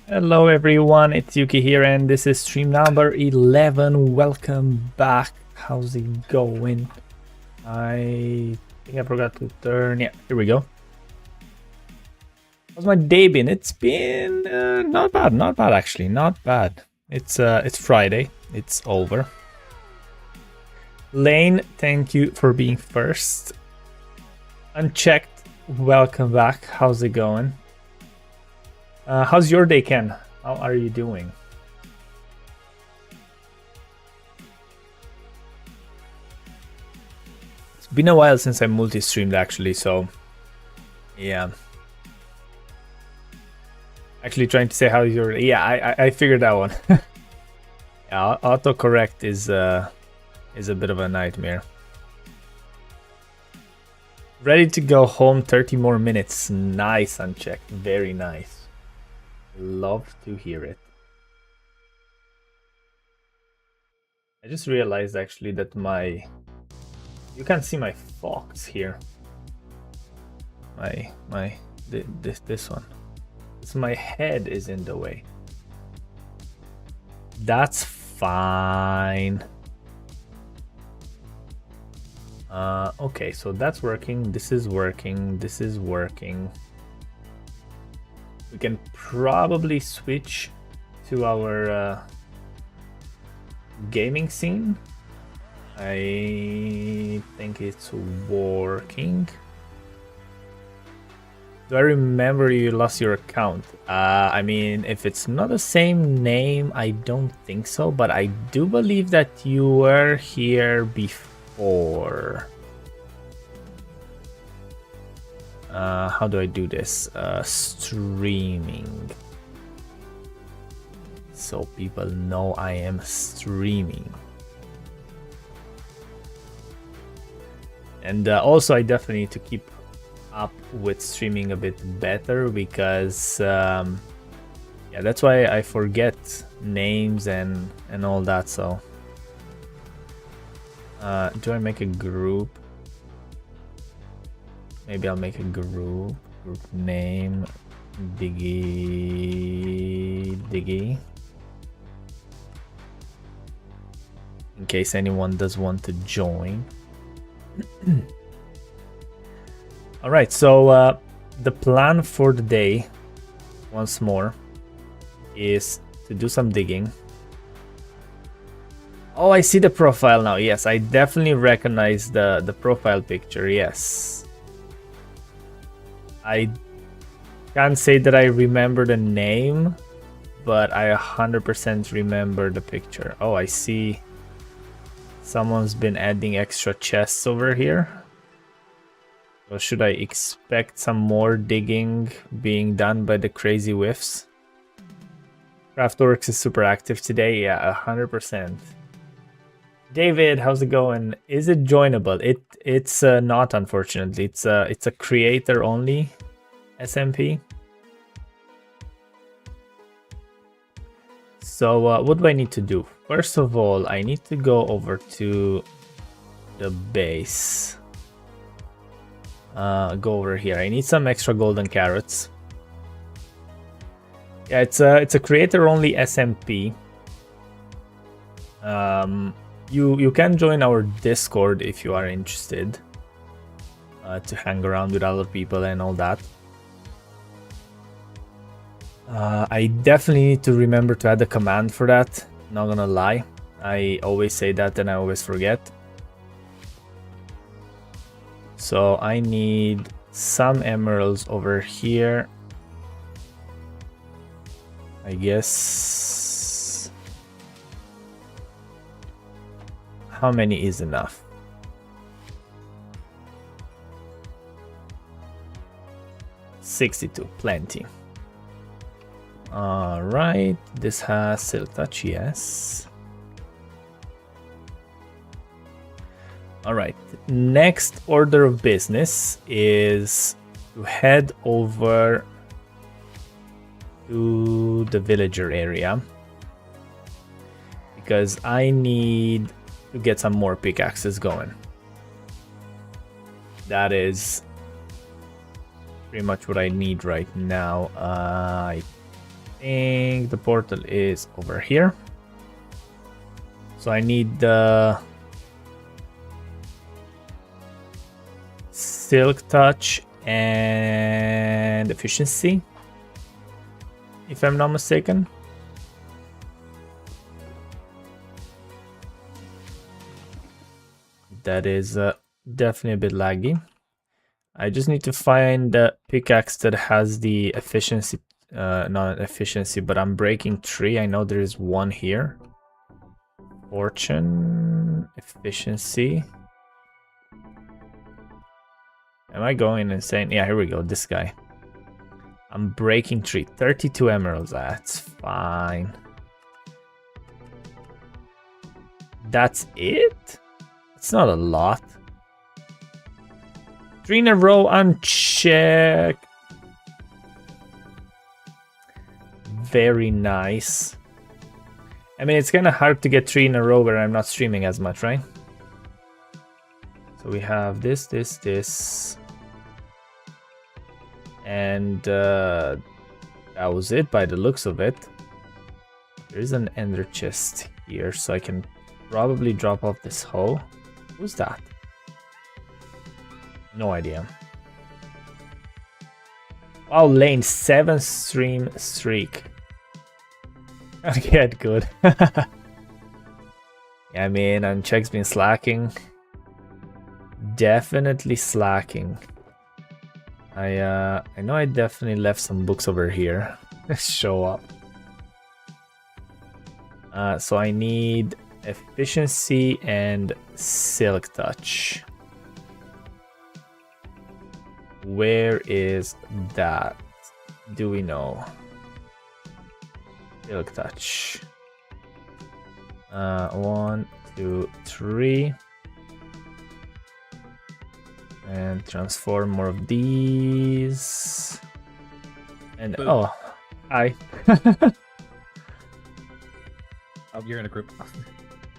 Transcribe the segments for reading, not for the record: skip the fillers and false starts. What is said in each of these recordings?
Hello everyone, it's Yuki here and this is stream number 11. Welcome back. How's it going? I think I forgot to turn. Yeah, here we go. How's my day been? It's been not bad actually, not bad. It's Friday. It's over. Lane, thank you for being first. Unchecked, welcome back. How's it going? How's your day, Ken? How are you doing? It's been a while since I multi-streamed actually, so yeah. Actually trying to say how's your... Yeah, I figured that one. Yeah, autocorrect is a bit of a nightmare. Ready to go home, 30 more minutes. Nice, Unchecked. Very nice. Love to hear it. I just realized actually that you can't see my fox here. This one. So my head is in the way. That's fine. Okay, so that's working. This is working. This is working. We can probably switch to our gaming scene. I think it's working. Do I remember you lost your account? I mean, if it's not the same name, I don't think so, but I do believe that you were here before. How do I do this? Streaming. So people know I am streaming. And also I definitely need to keep up with streaming a bit better because yeah, that's why I forget names and all that. So do I make a group? Maybe I'll make a group name Diggy in case anyone does want to join. All right, so the plan for the day, once more, is to do some digging. Oh, I see the profile now. Yes, I definitely recognize the profile picture. Yes. I can't say that I remember the name, but I 100% remember the picture. Oh, I see someone's been adding extra chests over here. So should I expect some more digging being done by the crazy whiffs? Craftworks is super active today. Yeah, 100%. David, how's it going? Is it joinable? It's not, unfortunately. It's a creator only SMP. So what do I need to do? First of all, I need to go over to the base. Go over here. I need some extra golden carrots. Yeah, it's a creator only SMP. You can join our Discord if you are interested to hang around with other people and all that. I definitely need to remember to add a command for that. Not gonna lie, I always say that and I always forget. So I need some emeralds over here. I guess. How many is enough? $62, plenty. All right, this has silk touch, yes. All right, next order of business is to head over to the villager area because I need to get some more pickaxes going. That is pretty much what I need right now. I think the portal is over here. So I need the Silk Touch and Efficiency, if I'm not mistaken. That is definitely a bit laggy. I just need to find the pickaxe that has the efficiency, not efficiency, but Unbreaking 3. I know there is one here. Fortune, efficiency. Am I going insane? Yeah, here we go, this guy. Unbreaking 3, 32 emeralds, that's fine. That's it? It's not a lot. 3 in a row, unchecked. Very nice. I mean, it's kind of hard to get 3 in a row where I'm not streaming as much, right? So we have this. And that was it by the looks of it. There is an ender chest here, so I can probably drop off this hoe. Who's that? No idea. Wow, Lane, 7 stream streak. Okay, good. Yeah, I mean, Unchecked's been slacking. Definitely slacking. I know I definitely left some books over here. Show up. So I need Efficiency and Silk Touch. Where is that? Do we know? Silk Touch. 1, 2, 3. And transform more of these. And boom. Oh, hi. Oh, you're in a group.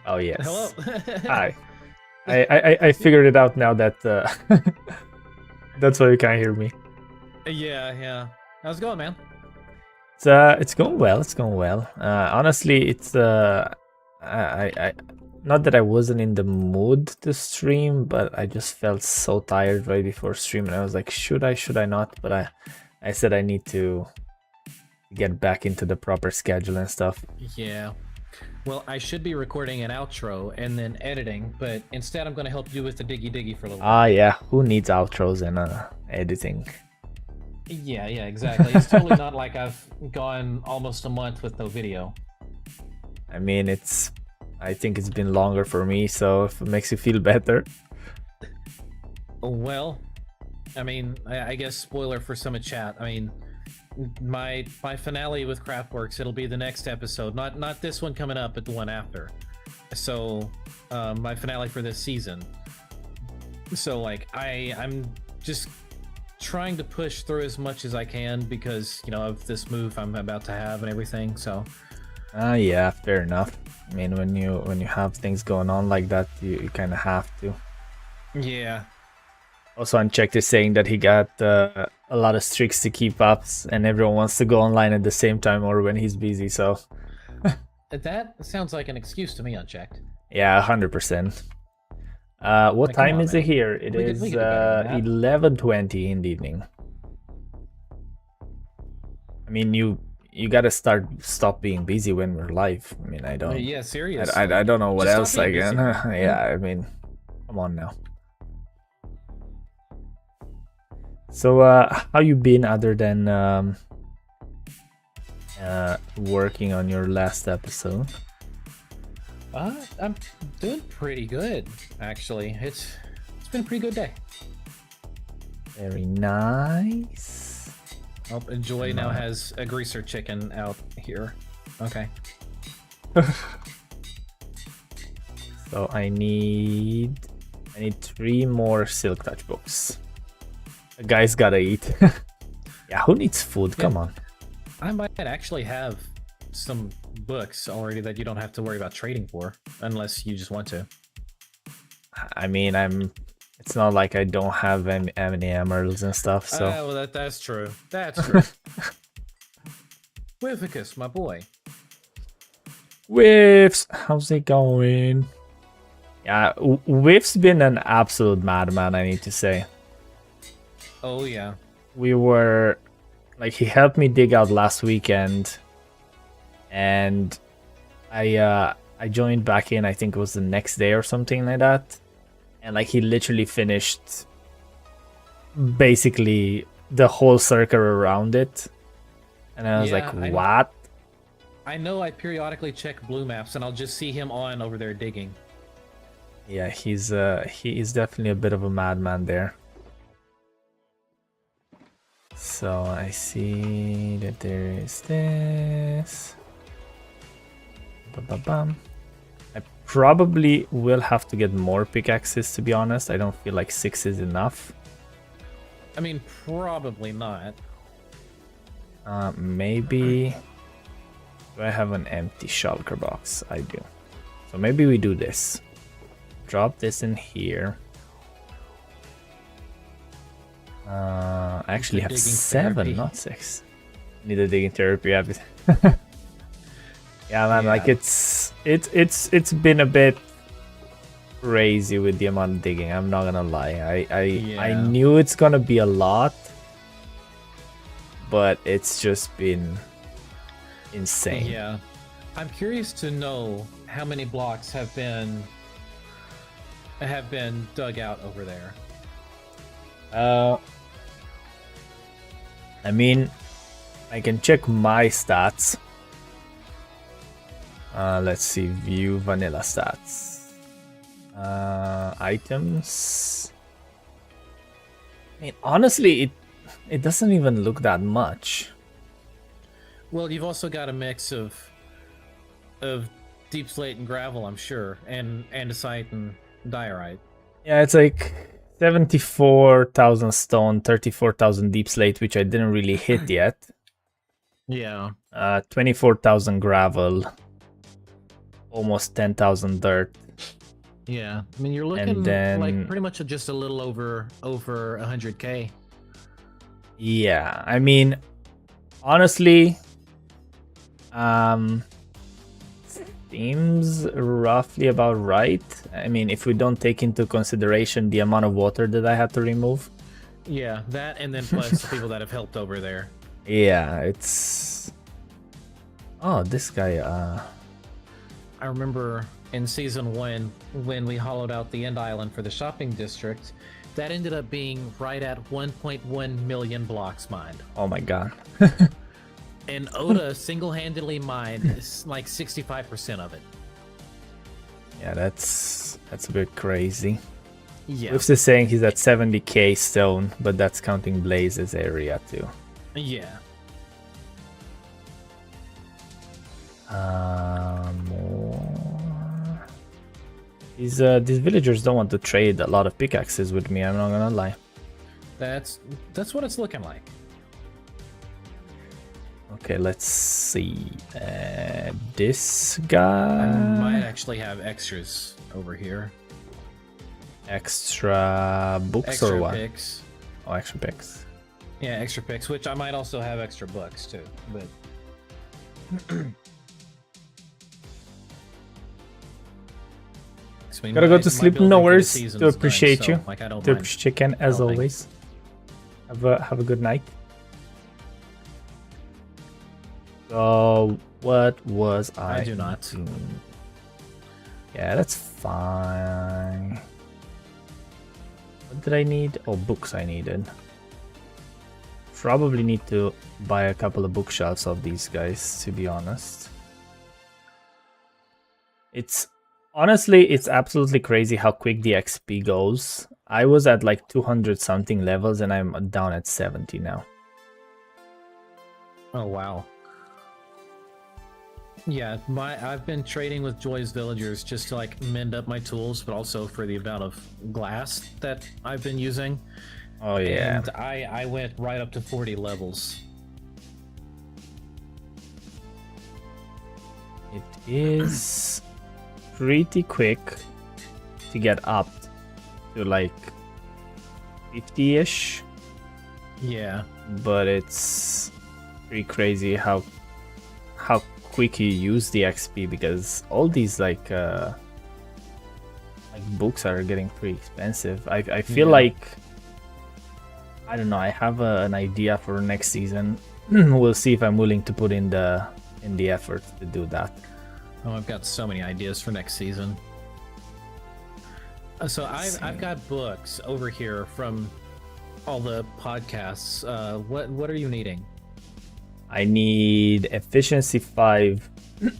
Oh yes. Hello. Hi. I figured it out now that that's why you can't hear me. Yeah. How's it going, man? It's going well. It's going well. Honestly, it's not that I wasn't in the mood to stream, but I just felt so tired right before stream, and I was like, should I not? But I said I need to get back into the proper schedule and stuff. Yeah. Well, I should be recording an outro and then editing, but instead I'm going to help you with the diggy for a little bit. Yeah. Who needs outros and editing? Yeah, exactly. It's totally not like I've gone almost a month with no video. I mean, I think it's been longer for me, so if it makes you feel better. Well, I mean, I guess spoiler for some chat. I mean, my finale with Craftworks, it'll be the next episode, not this one coming up, but the one after. So, my finale for this season. So, like, I'm just trying to push through as much as I can because, you know, of this move I'm about to have and everything. So. Yeah, fair enough. I mean, when you have things going on like that, you kind of have to. Yeah. Also, Unchecked is saying that he got a lot of streaks to keep up, and everyone wants to go online at the same time or when he's busy. So that sounds like an excuse to me, Unchecked. Yeah, 100%. What time is it here? It is 11:20 in the evening. I mean, you gotta stop being busy when we're live. I mean, I don't. Yeah, serious. I don't know what just else I can. Yeah, I mean, come on now. So, how you been other than working on your last episode? I'm doing pretty good, actually. It's been a pretty good day. Very nice. Oh, Enjoy now has a greaser chicken out here. Okay. So I need 3 more Silk Touch books. The guy's gotta eat. Yeah, who needs food? Yeah. Come on. I might actually have some books already that you don't have to worry about trading for, unless you just want to. I mean, it's not like I don't have any emeralds and stuff, so. Well, that's true. That's true. Whifficus, my boy. Whiffs, how's it going? Yeah, Whiff's been an absolute madman, I need to say. Oh yeah. We were like, he helped me dig out last weekend, and I joined back in. I think it was the next day or something like that, and like he literally finished basically the whole circle around it, and I was Yeah, like, what? I know I periodically check blue maps and I'll just see him on over there digging. Yeah, he is definitely a bit of a madman there. So I see that there is this. Ba-ba-bam. I probably will have to get more pickaxes, to be honest. I don't feel like 6 is enough. I mean, probably not. Maybe... Do I have an empty shulker box? I do. So maybe we do this. Drop this in here. I actually have 7, therapy. not 6. Need a digging therapy. Yeah, man. Yeah. Like it's been a bit crazy with the amount of digging. I'm not gonna lie. I Yeah. knew it's gonna be a lot, but it's just been insane. Yeah. I'm curious to know how many blocks have been dug out over there. I mean, I can check my stats. Let's see, view vanilla stats. Items. I mean, honestly, it doesn't even look that much. Well, you've also got a mix of deep slate and gravel, I'm sure, and andesite and diorite. Yeah, it's like 74,000 stone, 34,000 deep slate, which I didn't really hit yet. Yeah. 24,000 gravel, almost 10,000 dirt. Yeah. I mean, you're looking then- like pretty much just a little over 100K. Yeah, I mean, honestly, seems roughly about right. I mean, if we don't take into consideration the amount of water that I had to remove. Yeah, that and then plus people that have helped over there. Yeah, it's... Oh, this guy, I remember in season 1 when we hollowed out the end island for the shopping district, that ended up being right at 1.1 million blocks mined. Oh my god. And Oda single-handedly mined like 65% of it. Yeah, that's a bit crazy. Yeah. Whiffs is saying he's at 70k stone, but that's counting Blaze's area too. Yeah. More. These villagers don't want to trade a lot of pickaxes with me, I'm not gonna lie. That's what it's looking like. Okay, let's see. This guy. I might actually have extras over here. Extra books Extra or what? picks. Oh, extra picks. Yeah, extra picks, which I might also have extra books too. But I mean, Gotta go my- to my sleep. building No for the worries. season's To appreciate done, you. so, like, I don't To mind appreciate Ken as helping. always. Have a good night. So what was I? I do not. doing? Yeah, that's fine. What did I need? Oh, books I needed. Probably need to buy a couple of bookshelves of these guys, to be honest. It's honestly, it's absolutely crazy how quick the XP goes. I was at like 200 something levels and I'm down at 70 now. Oh wow. Yeah, I've been trading with Joy's villagers just to like mend up my tools, but also for the amount of glass that I've been using. Oh yeah. And I went right up to 40 levels. It is pretty quick to get up to like 50-ish, Yeah. but it's pretty crazy how how quick you use the XP, because all these like books are getting pretty expensive. I feel like, I don't know, I have an idea for next season. We'll see if I'm willing to put in the effort to do that. Oh, I've got so many ideas for next season. So I've got books over here from all the podcasts. What are you needing? I need Efficiency 5,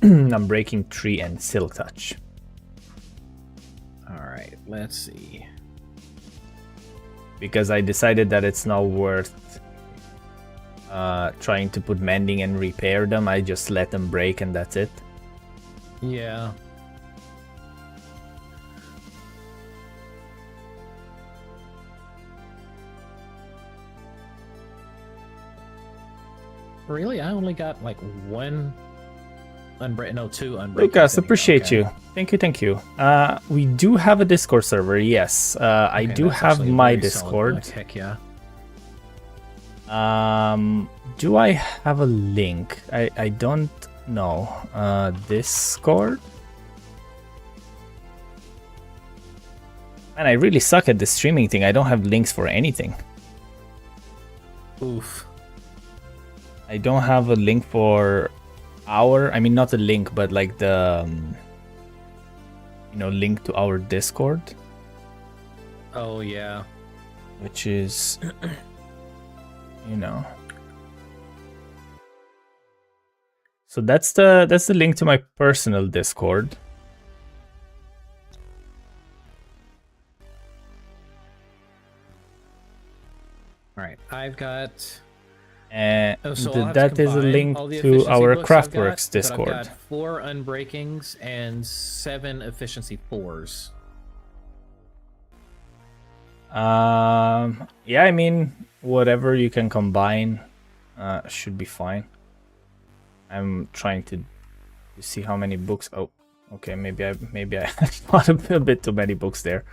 Unbreaking 3, and Silk Touch. All right, let's see. Because I decided that it's not worth trying to put mending and repair them. I just let them break and that's it. Yeah. Really? I only got like one two unbreakings. Lucas, appreciate you. Thank you. We do have a Discord server, yes. I do have my Discord. Heck yeah. Do I have a link? I don't know. Discord? Man, I really suck at the streaming thing. I don't have links for anything. Oof. I don't have a link for I mean, not a link, but like the, link to our Discord. Oh, yeah. Which is, So that's the link to my personal Discord. All right, I've got... And that is a link to our Craftworks Discord. I've got 4 unbreakings and 7 efficiency 4s. Yeah, I mean, whatever you can combine should be fine. I'm trying to see how many books. Oh, okay, maybe I bought a bit too many books there.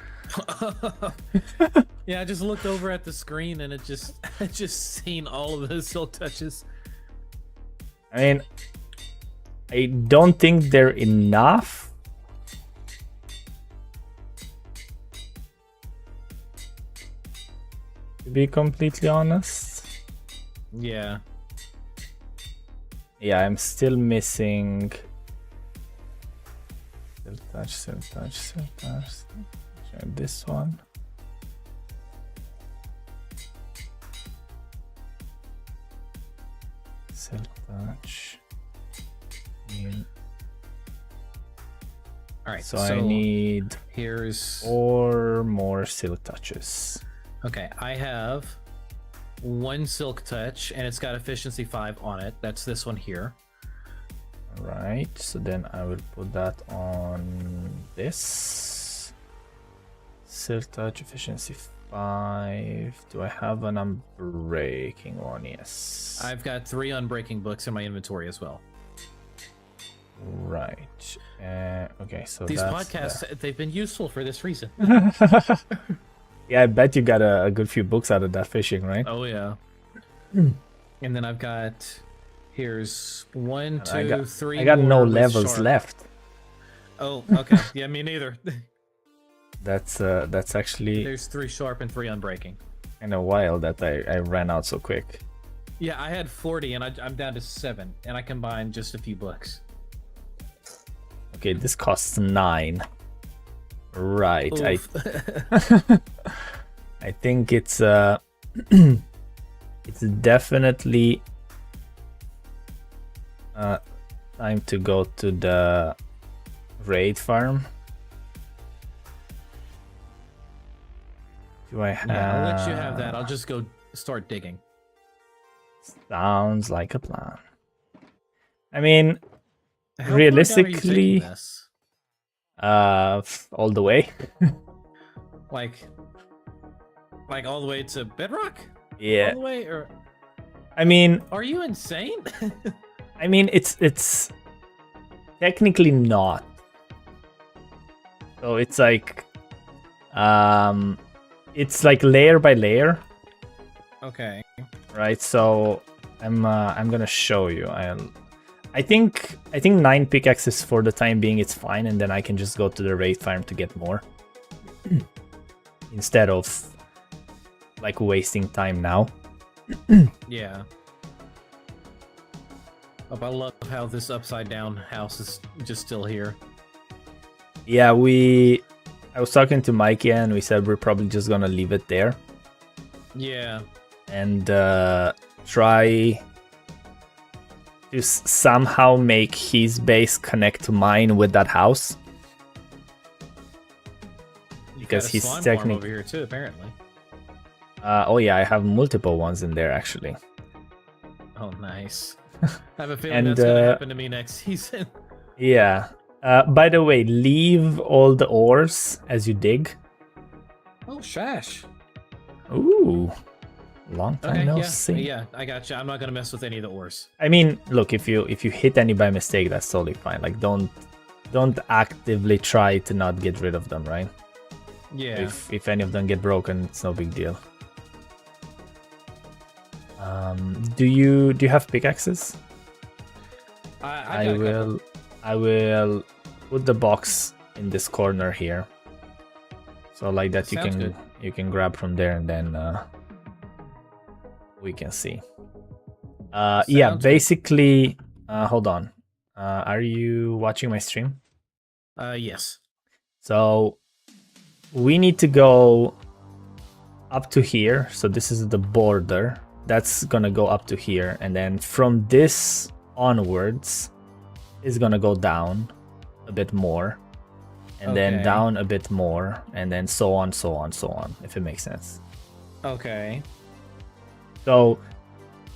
Yeah, I just looked over at the screen and I just seen all of those silk touches. I mean, I don't think they're enough. To be completely honest. Yeah. Yeah, I'm still missing. Silk touch. This one. Silk touch. All right. So I need here's 4 more silk touches. Okay, I have 1 silk touch and it's got efficiency 5 on it. That's this one here. All right. So then I will put that on this. Silk touch, efficiency 5. Do I have an unbreaking one? Yes. I've got 3 unbreaking books in my inventory as well. Right. Okay, so these podcasts, they've been useful for this reason. Yeah, I bet you got a good few books out of that fishing, right? Oh, yeah. And then I've got... Here's 1, 2, 3. I got no levels left. Oh, okay. Yeah, me neither. That's actually... There's 3 sharp and 3 unbreaking. In a while that I ran out so quick. Yeah, I had 40 and I'm down to 7. And I combined just a few books. Okay, this costs 9. Right. I think it's it's definitely time to go to the raid farm. Do I have... Yeah, I'll let you have that. I'll just go start digging. Sounds like a plan. I mean, how realistically, this? All the way. like all the way to bedrock? Yeah. All the way, or I mean, are you insane? I mean, it's technically not. So it's like layer by layer. Okay. Right. So I'm gonna show you. I think 9 pickaxes for the time being it's fine, and then I can just go to the raid farm to get more. Instead of like wasting time now. Yeah. Oh, I love how this upside down house is just still here. Yeah, I was talking to Mikey and we said we're probably just gonna leave it there. Yeah. And try to somehow make his base connect to mine with that house. Because he's technically over here too, apparently. Oh yeah, I have multiple ones in there actually. Oh, nice. I have a feeling that's gonna happen to me next season. Yeah. By the way, leave all the ores as you dig. Oh, shash. Ooh. Long time no see. Yeah, I got you. I'm not gonna mess with any of the ores. I mean, look, if you hit any by mistake, that's totally fine. Like, don't actively try to not get rid of them, right? Yeah. If any of them get broken, it's no big deal. Do you have pickaxes? I will put the box in this corner here, so like that you can grab from there, and then we can see. Yeah, basically. Hold on. Are you watching my stream? Yes. So we need to go up to here. So this is the border. That's gonna go up to here, and then from this onwards is gonna go down a bit more, and then down a bit more, and then so on, so on, so on, if it makes sense. Okay. So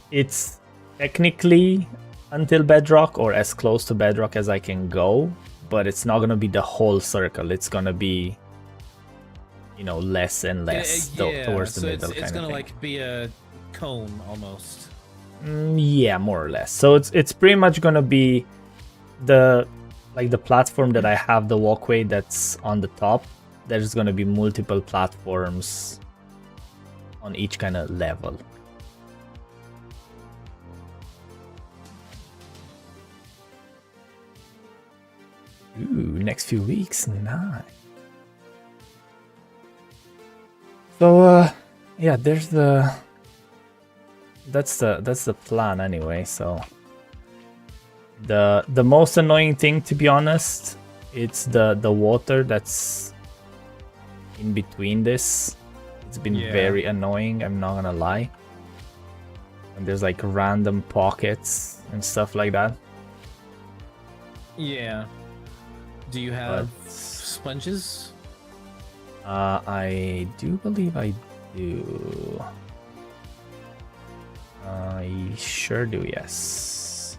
it's technically until bedrock, or as close to bedrock as I can go, but it's not gonna be the whole circle. It's gonna be, you know, less and less towards the middle. It's gonna like be a cone almost. Yeah, more or less. So it's pretty much gonna be the platform that I have, the walkway that's on the top. There's gonna be multiple platforms on each kind of level. Ooh, next few weeks, nice. So yeah, there's that's the plan anyway. So the most annoying thing, to be honest, it's the water that's in between this. It's been very annoying, I'm not gonna lie. And there's like random pockets and stuff like that. Yeah. Do you have sponges? I do believe I do. I sure do, yes.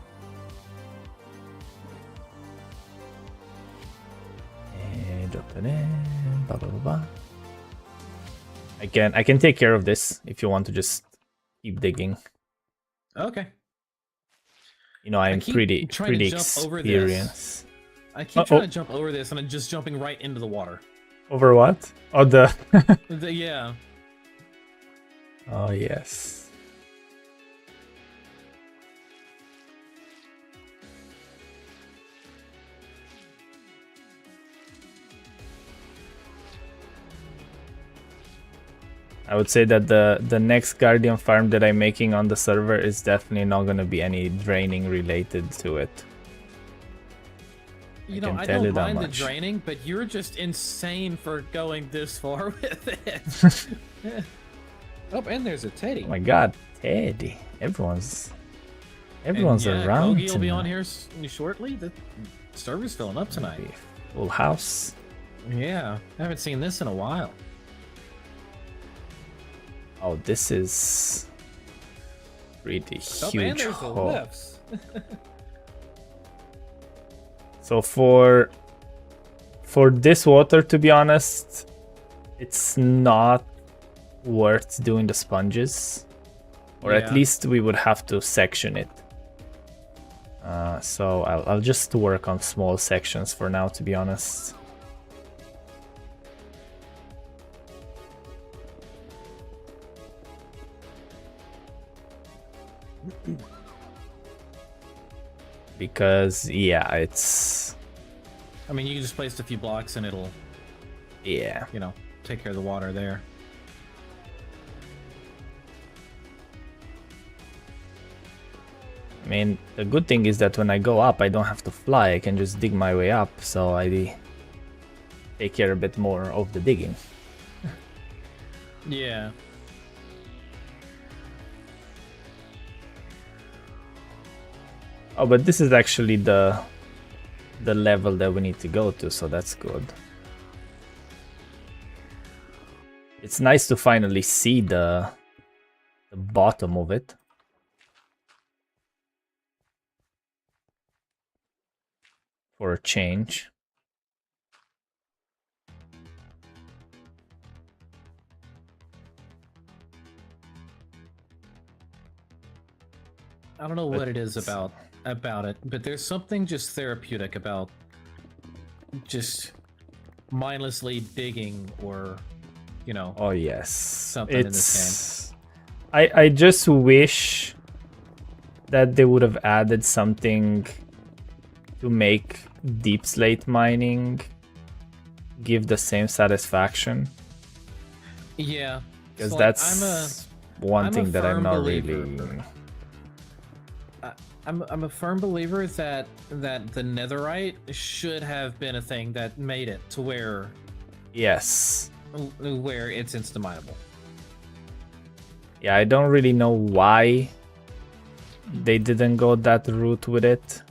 And drop it in. Blah, blah, blah, blah. I can take care of this if you want to just keep digging. Okay. You know, I'm pretty experienced. I keep trying to jump over this, and I'm just jumping right into the water. Over what? Oh, yeah. Oh, yes. I would say that the next Guardian farm that I'm making on the server is definitely not going to be any draining related to it. You know, I don't mind the draining, but you're just insane for going this far with it. Oh, and there's a Teddy. Oh my god, Teddy. Everyone's around. Kogi will be on here shortly. The server's filling up tonight. Full house. Yeah, I haven't seen this in a while. Oh, this is pretty huge. And there's the lifts. So for this water, to be honest, it's not worth doing the sponges, or at least we would have to section it. So I'll just work on small sections for now, to be honest. because yeah, it's I mean, you can just place a few blocks and it'll, yeah. you know, take care of the water there. I mean, the good thing is that when I go up, I don't have to fly. I can just dig my way up, so I take care a bit more of the digging. Yeah. Oh, but this is actually the level that we need to go to, so that's good. It's nice to finally see the bottom of it. For a change. I don't know what it is about it, but there's something just therapeutic about just mindlessly digging, or you know. Oh yes, something in this game. I just wish that they would have added something to make deep slate mining give the same satisfaction. Yeah, because so, that's one thing that I'm not really. I'm a firm believer that the netherite should have been a thing that made it to where Yes. Where it's instant mineable. Yeah, I don't really know why they didn't go that route with it.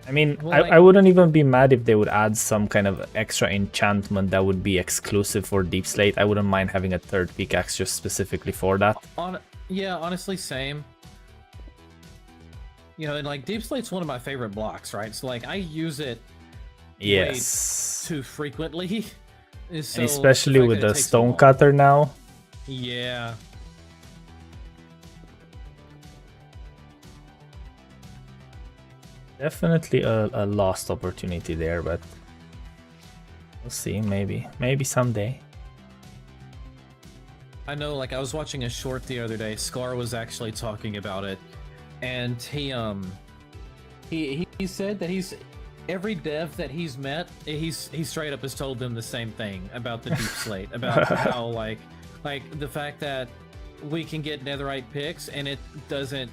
I mean, Well, I wouldn't even be mad if they would add some kind of extra enchantment that would be exclusive for Deep Slate. I wouldn't mind having a third pickaxe just specifically for that. Yeah, honestly, same. You know, and like Deep Slate's one of my favorite blocks, right? So like I use it yes, way too frequently. So and especially the with the stone cutter now. Yeah. Definitely a lost opportunity there, but we'll see. Maybe someday. I know, like I was watching a short the other day. Scar was actually talking about it, and he said that every dev that he's met, he straight up has told them the same thing about the Deep Slate, about how like the fact that we can get netherite picks and it doesn't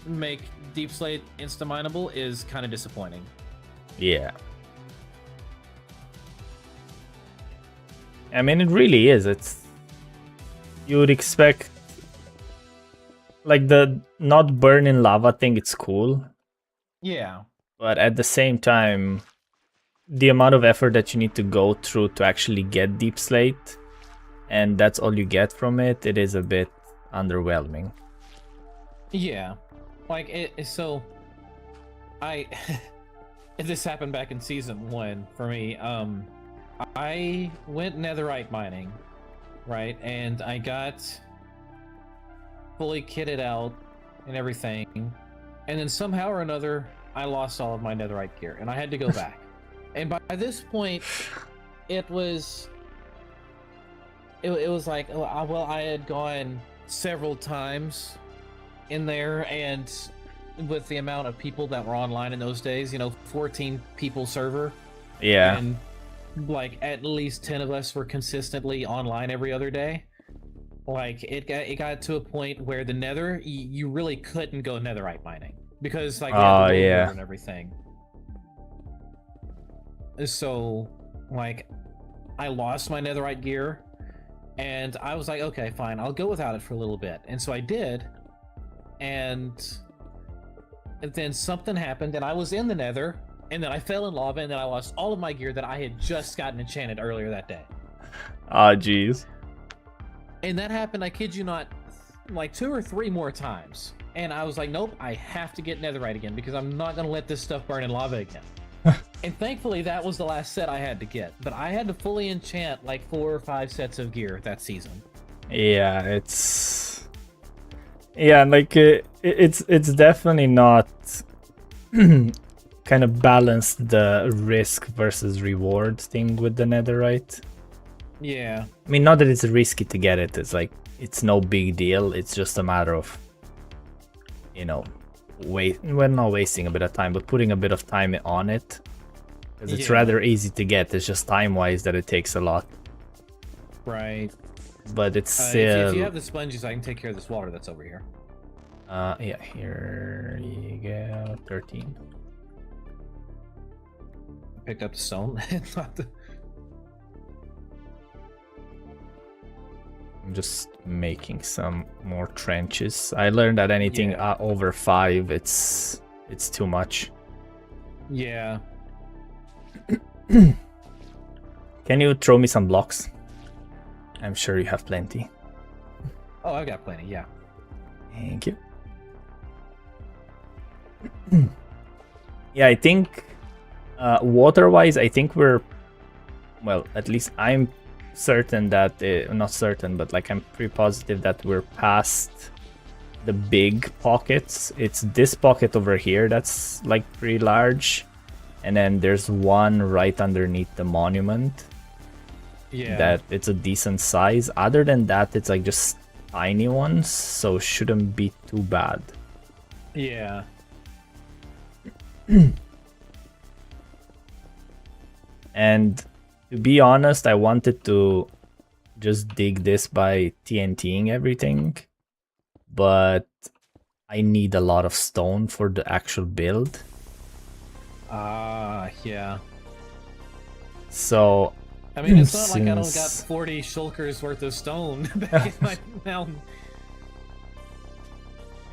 make Deep Slate insta-mineable is kind of disappointing. Yeah. I mean, it really is. You would expect, like, the not burning lava thing, it's cool. Yeah. But at the same time, the amount of effort that you need to go through to actually get Deep Slate, and that's all you get from it, it is a bit underwhelming. Yeah. Like, so, this happened back in Season 1 for me. I went netherite mining, right? And I got fully kitted out and everything. And then somehow or another, I lost all of my netherite gear, and I had to go back. And by this point, it was like, well, I had gone several times in there, and with the amount of people that were online in those days, 14 people server. Yeah. And like at least 10 of us were consistently online every other day. Like it got to a point where the nether, you really couldn't go netherite mining because like yeah, and everything. So like I lost my netherite gear, and I was like, okay, fine, I'll go without it for a little bit. And so I did, and then something happened, and I was in the nether, and then I fell in lava, and then I lost all of my gear that I had just gotten enchanted earlier that day. Ah, jeez. And that happened, I kid you not, like 2 or 3 more times. And I was like, nope, I have to get netherite again because I'm not going to let this stuff burn in lava again. And thankfully, that was the last set I had to get. But I had to fully enchant like 4 or 5 sets of gear that season. Yeah, it's... Yeah, like, it's definitely not kind of balanced the risk versus reward thing with the netherite. Yeah. I mean, not that it's risky to get it. It's like, it's no big deal. It's just a matter of, not wasting a bit of time, but putting a bit of time on it. Because it's Yeah. rather easy to get. It's just time-wise that it takes a lot. Right. But it's If still... you have the sponges, I can take care of this water that's over here. Yeah, here you go. 13. Picked up the stone. Not the... I'm just making some more trenches. I learned that anything over 5, it's too much. Yeah. Can you throw me some blocks? I'm sure you have plenty. Oh, I've got plenty, yeah. Thank you. Yeah, I think water-wise, I think we're... Well, at least I'm certain that... not certain, but like I'm pretty positive that we're past the big pockets. It's this pocket over here that's like pretty large. And then there's one right underneath the monument. Yeah. That it's a decent size. Other than that, it's like just tiny ones, so shouldn't be too bad. Yeah. And to be honest, I wanted to just dig this by TNTing everything, but I need a lot of stone for the actual build. Yeah. So I mean, it's not like I don't got 40 shulkers worth of stone back in my mountain.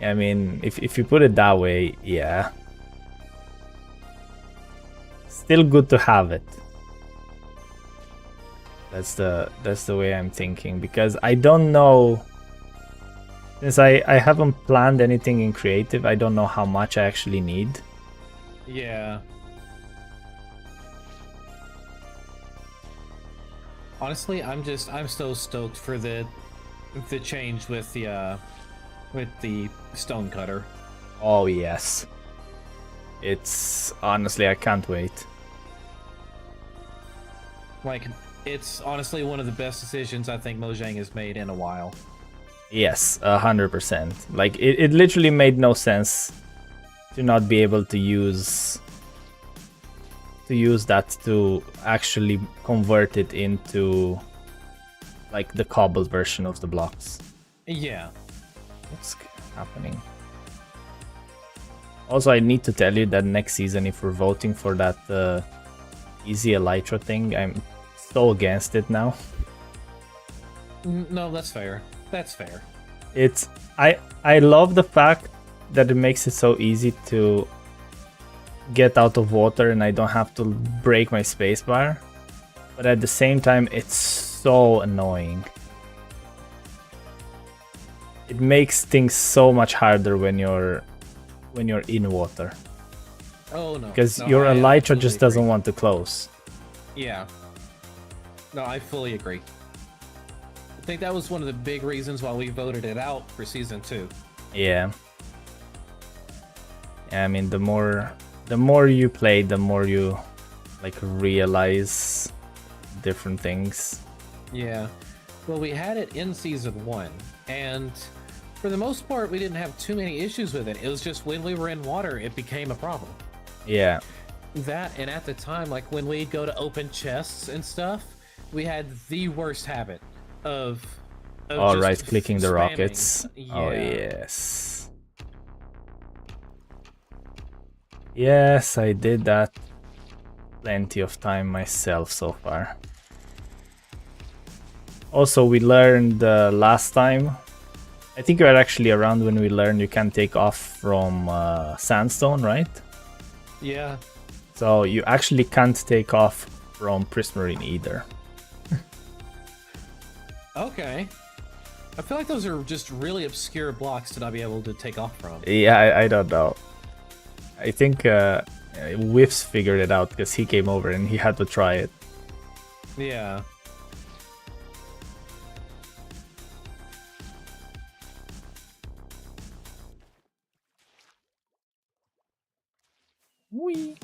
I mean, if you put it that way, yeah. Still good to have it. That's the way I'm thinking, because I don't know, since I haven't planned anything in creative, I don't know how much I actually need. Yeah. Honestly, I'm so stoked for the change with the stone cutter. Oh yes. It's honestly, I can't wait. Like, it's honestly one of the best decisions I think Mojang has made in a while. Yes, 100%. Like it literally made no sense to not be able to use that to actually convert it into like the cobbled version of the blocks. Yeah. What's happening? Also, I need to tell you that next season, if we're voting for that easy elytra thing, I'm so against it now. No, that's fair. That's fair. It's I love the fact that it makes it so easy to get out of water and I don't have to break my spacebar, but at the same time it's so annoying. It makes things so much harder when you're in water. Oh no, because no, your I elytra absolutely just doesn't agree. want to close. Yeah. No, I fully agree. I think that was one of the big reasons why we voted it out for season 2. Yeah. I mean, the more you play, the more you like realize different things. Yeah. Well, we had it in season 1, and for the most part, we didn't have too many issues with it. It was just when we were in water, it became a problem. Yeah. That, and at the time, like when we go to open chests and stuff, we had the worst habit of Oh, just right, clicking the spamming. rockets. Yeah. Oh, yes. Yes, I did that plenty of time myself so far. Also, we learned last time, I think you were actually around when we learned you can take off from sandstone, right? Yeah. So you actually can't take off from prismarine either. Okay. I feel like those are just really obscure blocks to not be able to take off from. Yeah, I don't know. I think Whiffs figured it out because he came over and he had to try it. Yeah. Whee!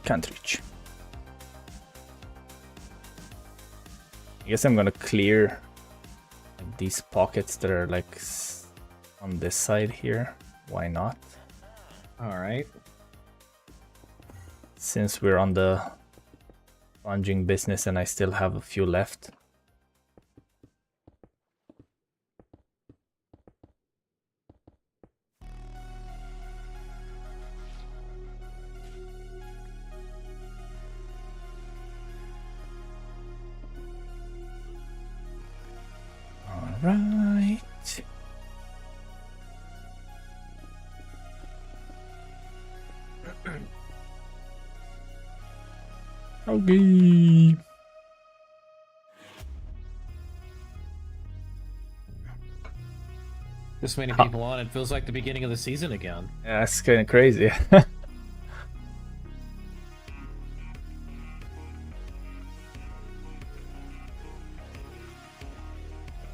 can't reach. I guess I'm gonna clear these pockets that are like on this side here. Why not? All right. Since we're on the sponging business and I still have a few left. All right. Okay. This many people on, it feels like the beginning of the season again. Yeah, that's kind of crazy.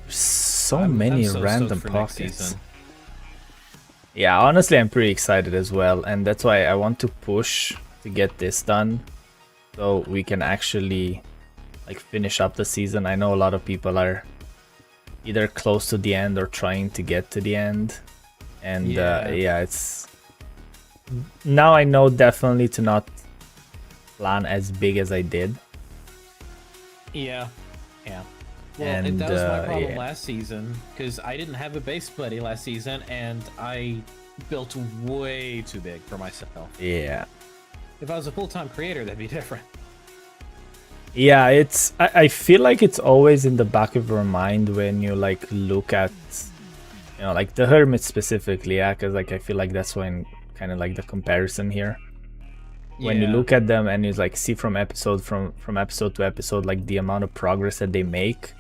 So many I'm so random stoked for next pockets. season. Yeah, honestly, I'm pretty excited as well, and that's why I want to push to get this done, so we can actually like finish up the season. I know a lot of people are either close to the end or trying to get to the end, and yeah, it's now I know definitely to not plan as big as I did. Yeah. Well, And, that was my problem yeah. last season, because I didn't have a base buddy last season, and I built way too big for myself. Yeah. If I was a full-time creator, that'd be different. Yeah, it's I feel like it's always in the back of your mind when you like look at, you know, like the hermit specifically, yeah, because like I feel like that's when kind of like the comparison here. When you look at them and you like see from episode to episode like the amount of progress that they make,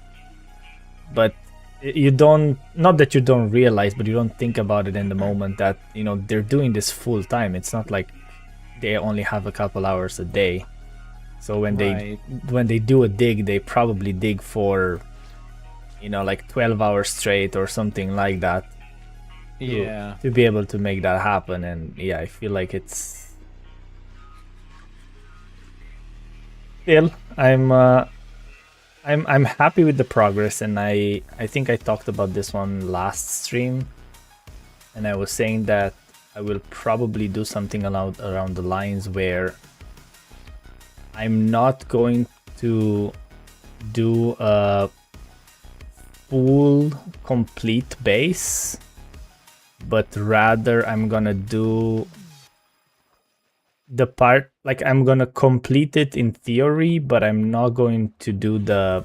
but you don't, not that you don't realize, but you don't think about it in the moment that, you know, they're doing this full time. It's not like they only have a couple hours a day. So when they do a dig, they probably dig for, you know, like 12 hours straight or something like that. To be able to make that happen. And yeah, I feel like it's still I'm happy with the progress, and I think I talked about this one last stream, and I was saying that I will probably do something around the lines where I'm not going to do a full complete base, but rather I'm gonna do the part, like I'm gonna complete it in theory, but I'm not going to do the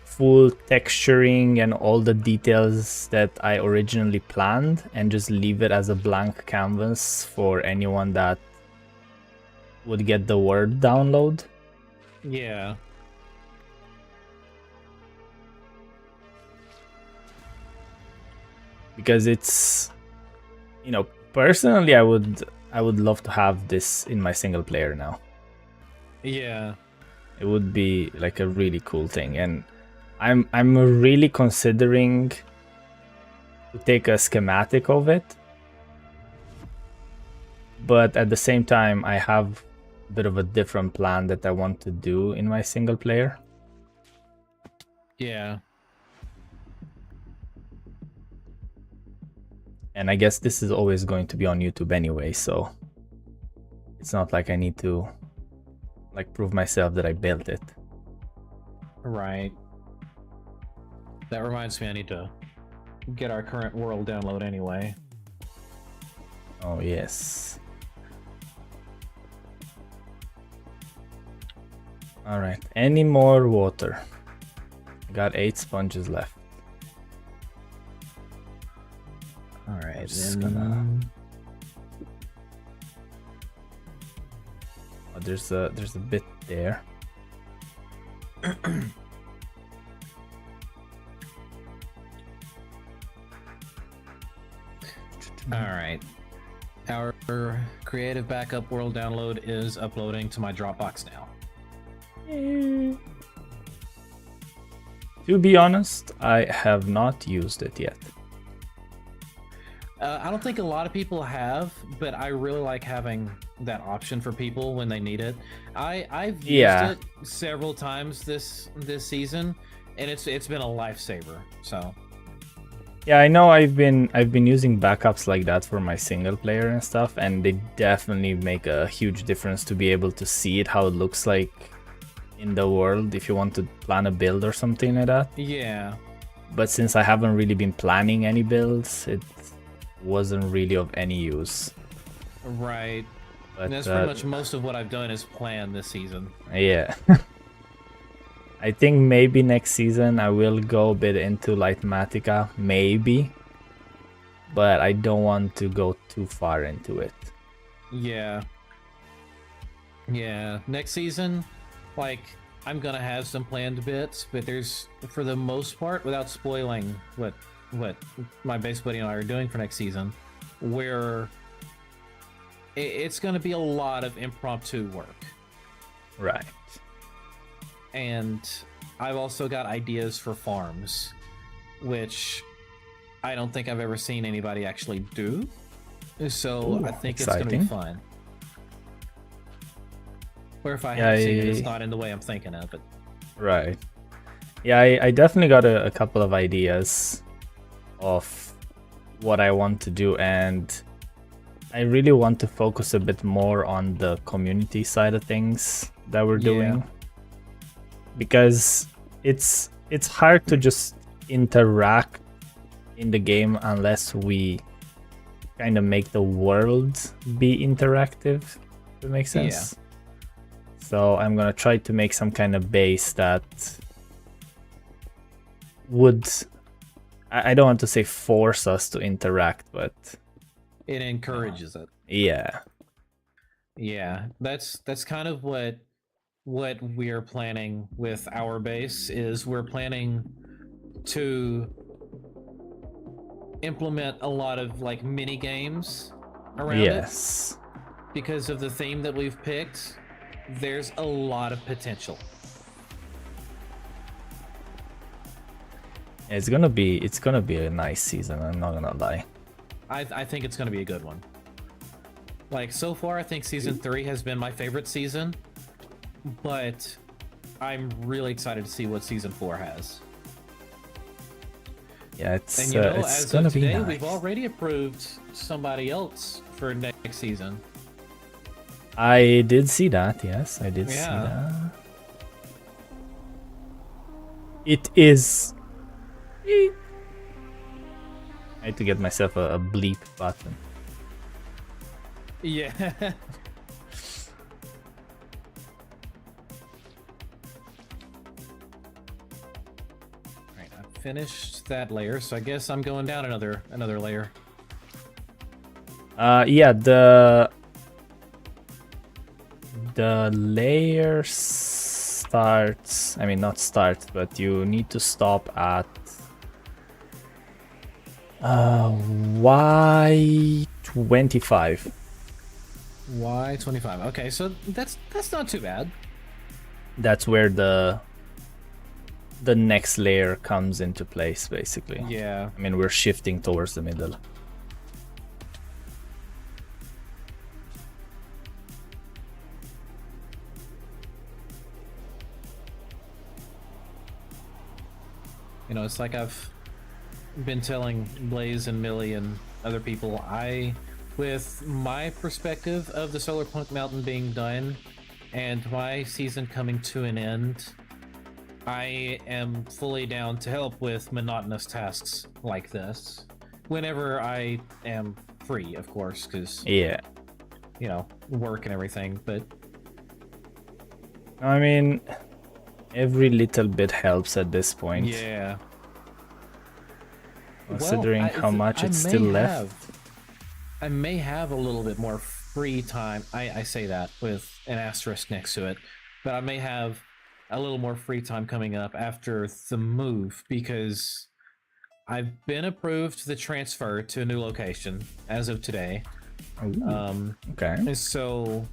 full texturing and all the details that I originally planned, and just leave it as a blank canvas for anyone that would get the Word download. Yeah. Because it's, you know, personally I would love to have this in my single player now. Yeah. It would be like a really cool thing, and I'm really considering to take a schematic of it. But at the same time, I have a bit of a different plan that I want to do in my single player. Yeah. And I guess this is always going to be on YouTube anyway, so it's not like I need to like prove myself that I built it. Right. That reminds me, I need to get our current world download anyway. Oh yes. All right. Any more water? Got 8 sponges left. All right. Just gonna. Oh, there's a bit there. All right. Our creative backup world download is uploading to my Dropbox now. To be honest, I have not used it yet. I don't think a lot of people have, but I really like having that option for people when they need it. I've used Yeah. it several times this season, and it's been a lifesaver. So Yeah, I know I've been using backups like that for my single player and stuff, and they definitely make a huge difference to be able to see it, how it looks like in the world if you want to plan a build or something like that. yeah, But since I haven't really been planning any builds, it wasn't really of any use. right. But And that's pretty much most of what I've done is plan this season. yeah. I think maybe next season I will go a bit into Lightmatica, maybe. But I don't want to go too far into it. Yeah. Yeah. Next season, like, I'm gonna have some planned bits, but there's, for the most part, without spoiling what my base buddy and I are doing for next season, where it's gonna be a lot of impromptu work. Right. And I've also got ideas for farms, which I don't think I've ever seen anybody actually do. So Ooh, I think exciting. it's gonna be fun. Or if I have seen it, it's not in the way I'm thinking of it. Right. Yeah, I definitely got a couple of ideas of what I want to do, and I really want to focus a bit more on the community side of things that we're doing. Because it's hard to just interact in the game unless we kind of make the world be interactive, if that makes sense. So I'm gonna try to make some kind of base that would, I don't want to say force us to interact, but It encourages it. yeah. Yeah, that's kind of what we're planning with our base is we're planning to implement a lot of like mini games around Yes. it because of the theme that we've picked. There's a lot of potential. It's gonna be a nice season, I'm not gonna lie. I think it's going to be a good one. Like, so far, I think Season 3 has been my favorite season, but I'm really excited to see what Season 4 has. Yeah, it's And you know, it's as gonna of today, be nice. we've already approved somebody else for next season. I did see that, yes, I did see Yeah. that. It is. I had to get myself a bleep button. Yeah. Alright, I've finished that layer, so I guess I'm going down another layer. Yeah, the layer starts. I mean, not starts, but you need to stop at Y25. Y25. Okay, so that's not too bad. That's where the next layer comes into place, basically. Yeah. I mean, we're shifting towards the middle. You know, it's like I've been telling Blaze and Millie and other people, with my perspective of the Solar Punk Mountain being done and my season coming to an end, I am fully down to help with monotonous tasks like this whenever I am free, of course, because, Yeah. you know, work and everything, but I mean, every little bit helps at this point. yeah. Considering Well, how much it's still left. I may have a little bit more free time. I say that with an asterisk next to it, but I may have a little more free time coming up after the move because I've been approved the transfer to a new location as of today. Ooh, okay. And so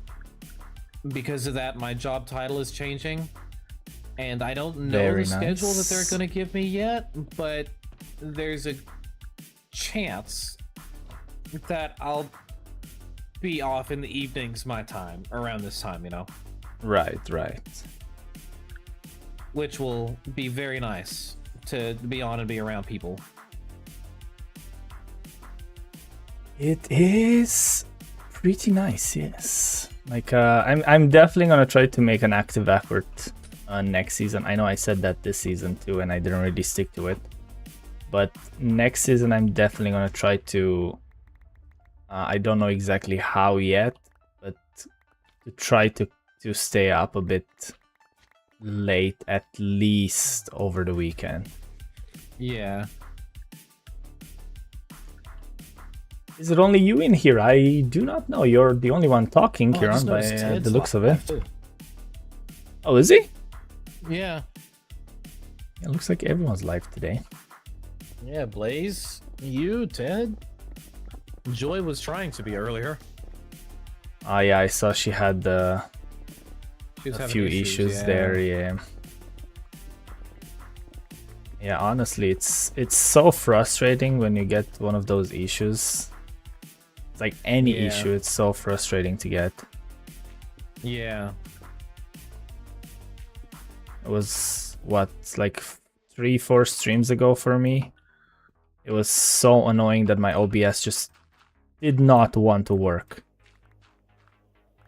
because of that, my job title is changing, and I don't know Very the schedule that they're nice. going to give me yet, but there's a chance that I'll be off in the evenings my time, around this time, you know? Right. Which will be very nice to be on and be around people. It is pretty nice, yes. Like, I'm definitely gonna try to make an active effort next season. I know I said that this season too, and I didn't really stick to it. But next season, I'm definitely gonna try to. I don't know exactly how yet, but to try to stay up a bit late, at least over the weekend. Yeah. Is it only you in here? I do not know. You're the only one talking, I Kieran, just by noticed Ted's the looks of it. live, too. Oh, is he? Yeah. It looks like everyone's live today. Yeah, Blaze, you, Ted. Joy was trying to be earlier. Ah, yeah, I saw she had She was a having few issues there. Yeah. Yeah, honestly, it's so frustrating when you get one of those issues. It's like any Yeah. issue, it's so frustrating to get. Yeah. It was what, like 3-4 streams ago for me. It was so annoying that my OBS just did not want to work.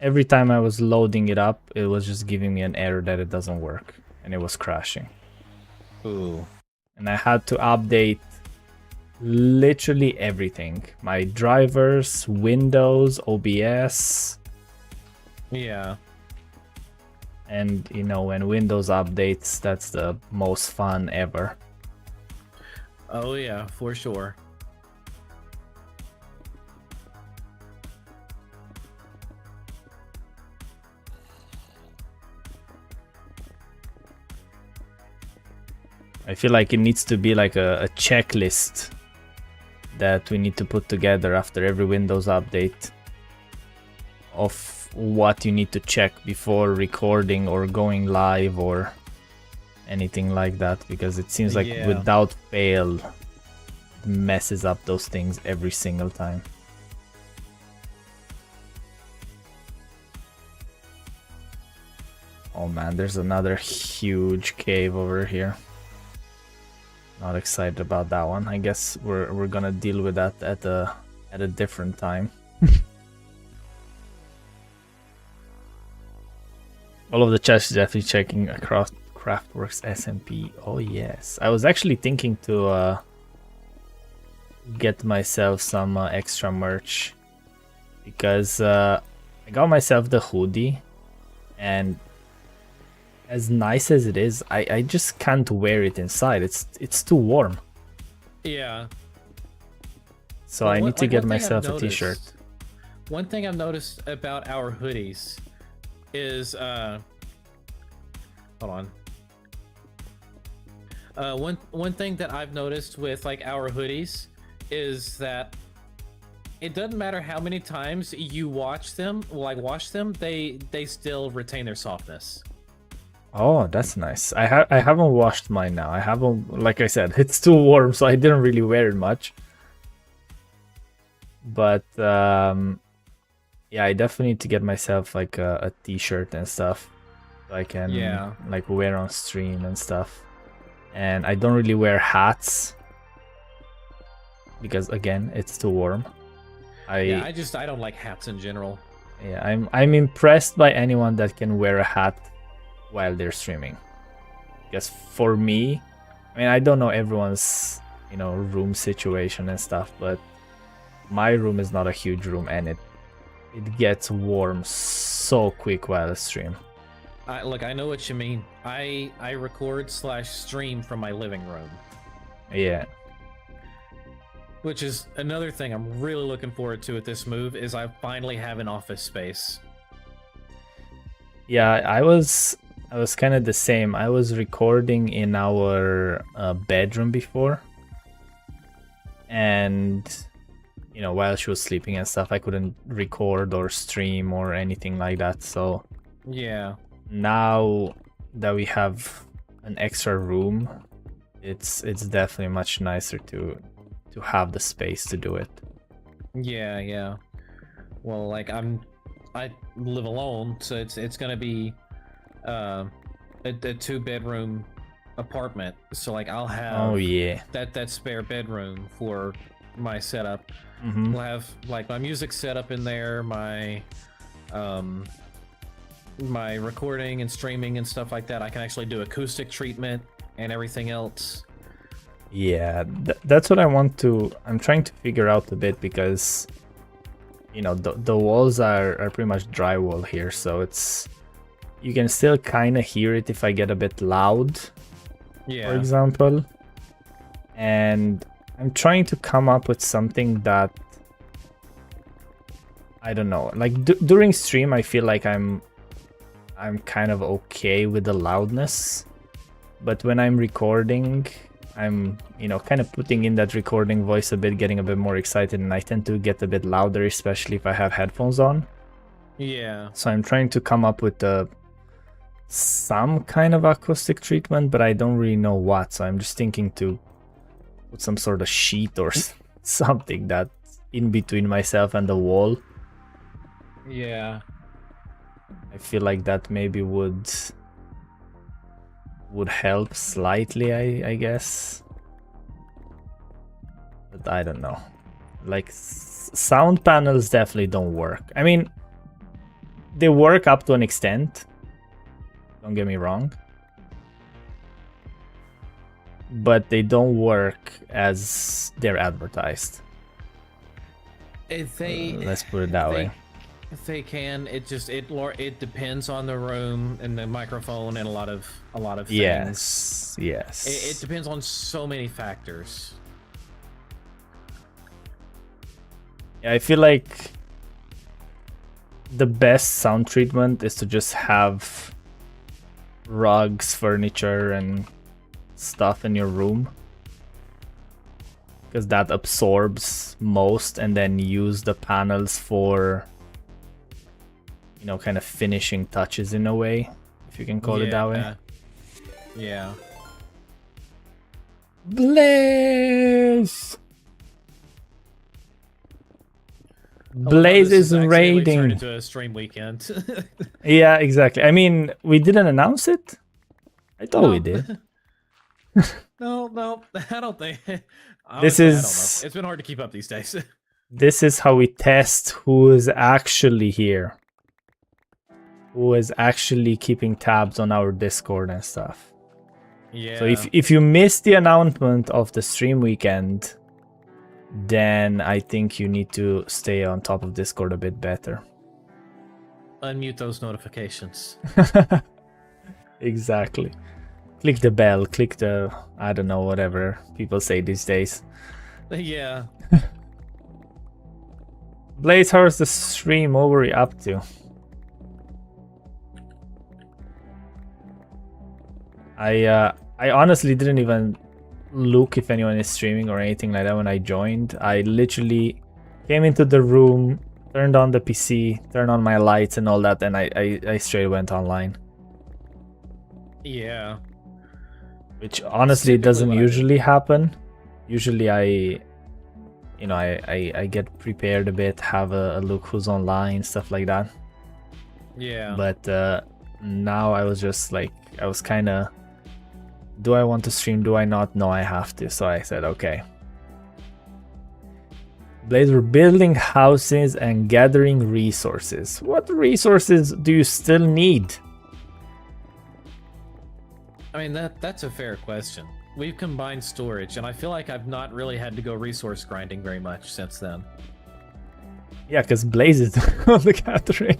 Every time I was loading it up, it was just giving me an error that it doesn't work, and it was crashing. Ooh. And I had to update literally everything. My drivers, Windows, OBS. Yeah. And you know, when Windows updates, that's the most fun ever. Oh yeah, for sure. I feel like it needs to be like a checklist that we need to put together after every Windows update of what you need to check before recording or going live or anything like that, because it seems like Yeah. without fail it messes up those things every single time. Oh man, there's another huge cave over here. Not excited about that one. I guess we're gonna deal with that at a different time. All of the chats definitely checking across Craftworks SMP. Oh yes, I was actually thinking to get myself some extra merch, because I got myself the hoodie, and as nice as it is, I just can't wear it inside. It's too warm. Yeah. So Well, I need to like, get one thing I've myself a noticed- t-shirt. One thing I've noticed about our hoodies is hold on. One thing that I've noticed with like our hoodies is that it doesn't matter how many times you wash them, they still retain their softness. Oh, that's nice. I haven't washed mine now. I haven't, like I said, it's too warm, so I didn't really wear it much. But yeah, I definitely need to get myself like a t-shirt and stuff, so I can like wear on stream and stuff. And I don't really wear hats because again, it's too warm. I don't like hats in general. Yeah, I'm impressed by anyone that can wear a hat while they're streaming. Because for me, I mean, I don't know everyone's, you know, room situation and stuff, but my room is not a huge room, and it gets warm so quick while I stream. Look, I know what you mean. I record/stream from my living room. Yeah. Which is another thing I'm really looking forward to with this move, is I finally have an office space. Yeah, I was kind of the same. I was recording in our bedroom before, and you know, while she was sleeping and stuff, I couldn't record or stream or anything like that. So yeah, now that we have an extra room, it's definitely much nicer to have the space to do it. yeah. well, like I live alone, so it's gonna be a 2-bedroom apartment. So like I'll have Oh yeah. that spare bedroom for my setup. Mm-hmm. We'll have like my music set up in there, my recording and streaming and stuff like that. I can actually do acoustic treatment and everything else. Yeah, that's what I'm trying to figure out a bit, because you know the walls are pretty much drywall here, so you can still kind of hear it if I get a bit loud, for example. And I'm trying to come up with something that, I don't know, like during stream I feel like I'm kind of okay with the loudness, but when I'm recording, I'm, you know, kind of putting in that recording voice a bit, getting a bit more excited, and I tend to get a bit louder, especially if I have headphones on. Yeah. So I'm trying to come up with some kind of acoustic treatment, but I don't really know what. So I'm just thinking to put some sort of sheet or something that's in between myself and the wall. Yeah. I feel like that maybe would help slightly, I guess. But I don't know. Like, sound panels definitely don't work. I mean, they work up to an extent. Don't get me wrong. But they don't work as they're advertised. If they let's put it that way. If they can, it depends on the room and the microphone and a lot of things. Yes. It depends on so many factors. Yeah, I feel like the best sound treatment is to just have rugs, furniture, and stuff in your room, because that absorbs most, and then use the panels for, you know, kind of finishing touches in a way, if you can call it that way. Yeah. Blaze! Blaze is raiding. Turned into a stream weekend. Yeah, exactly. I mean, we didn't announce it. I thought we did. No, I don't think. This Honestly, is. I don't know. It's been hard to keep up these days. This is how we test who is actually here, who is actually keeping tabs on our Discord and stuff. Yeah. So if you missed the announcement of the stream weekend, then I think you need to stay on top of Discord a bit better. Unmute those notifications. Exactly. Click the bell, click the, I don't know, whatever people say these days. Yeah. Blaze, how's the stream? What were you up to? I honestly didn't even look if anyone is streaming or anything like that when I joined. I literally came into the room, turned on the PC, turned on my lights and all that, and I straight went online. Yeah. Which honestly doesn't usually happen. Usually I get prepared a bit, have a look who's online, stuff like that. Yeah. But now I was just like, I was kind of, do I want to stream? Do I not? No, I have to. So I said, okay. Blaze, we're building houses and gathering resources. What resources do you still need? I mean, that's a fair question. We've combined storage, and I feel like I've not really had to go resource grinding very much since then. Yeah, because Blaze is on the gathering.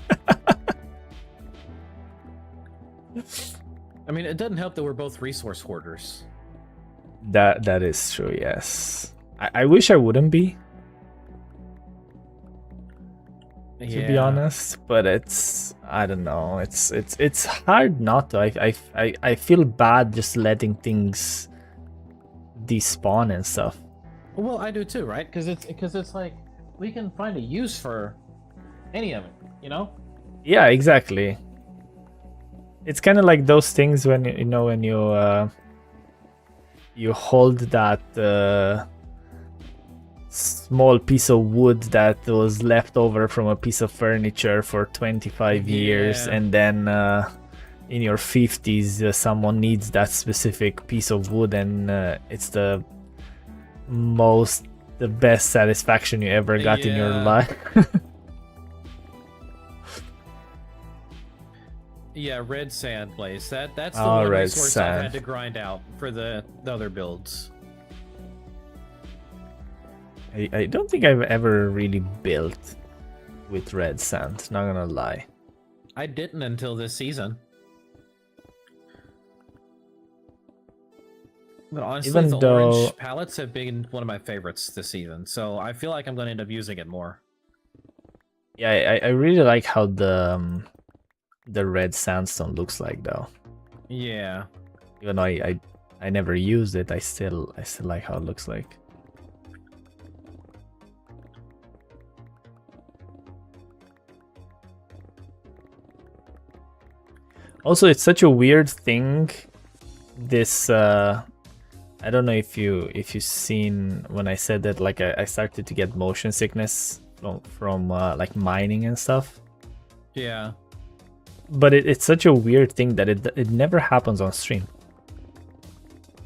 I mean, it doesn't help that we're both resource hoarders. That is true, yes. I wish I wouldn't be, to be honest, but it's, I don't know, it's hard not to. I feel bad just letting things despawn and stuff. Well, I do too, right? Because it's like we can find a use for any of it, you know? Yeah, exactly. It's kind of like those things when you hold that small piece of wood that was left over from a piece of furniture for 25 years, Yeah. and then in your 50s someone needs that specific piece of wood, and it's the best satisfaction you ever got in your Yeah. life. Yeah, red sand place. That's the Oh, one red resource I've sand. had to grind out for the other builds. I don't think I've ever really built with red sand, not gonna lie. I didn't until this season. But honestly, Even the though- orange palettes have been one of my favorites this season, so I feel like I'm going to end up using it more. Yeah, I really like how the red sandstone looks like though. Yeah. Even though I never used it, I still like how it looks like. Also, it's such a weird thing. This I don't know if you've seen when I said that, like I started to get motion sickness from like mining and stuff. Yeah. But it's such a weird thing that it never happens on stream.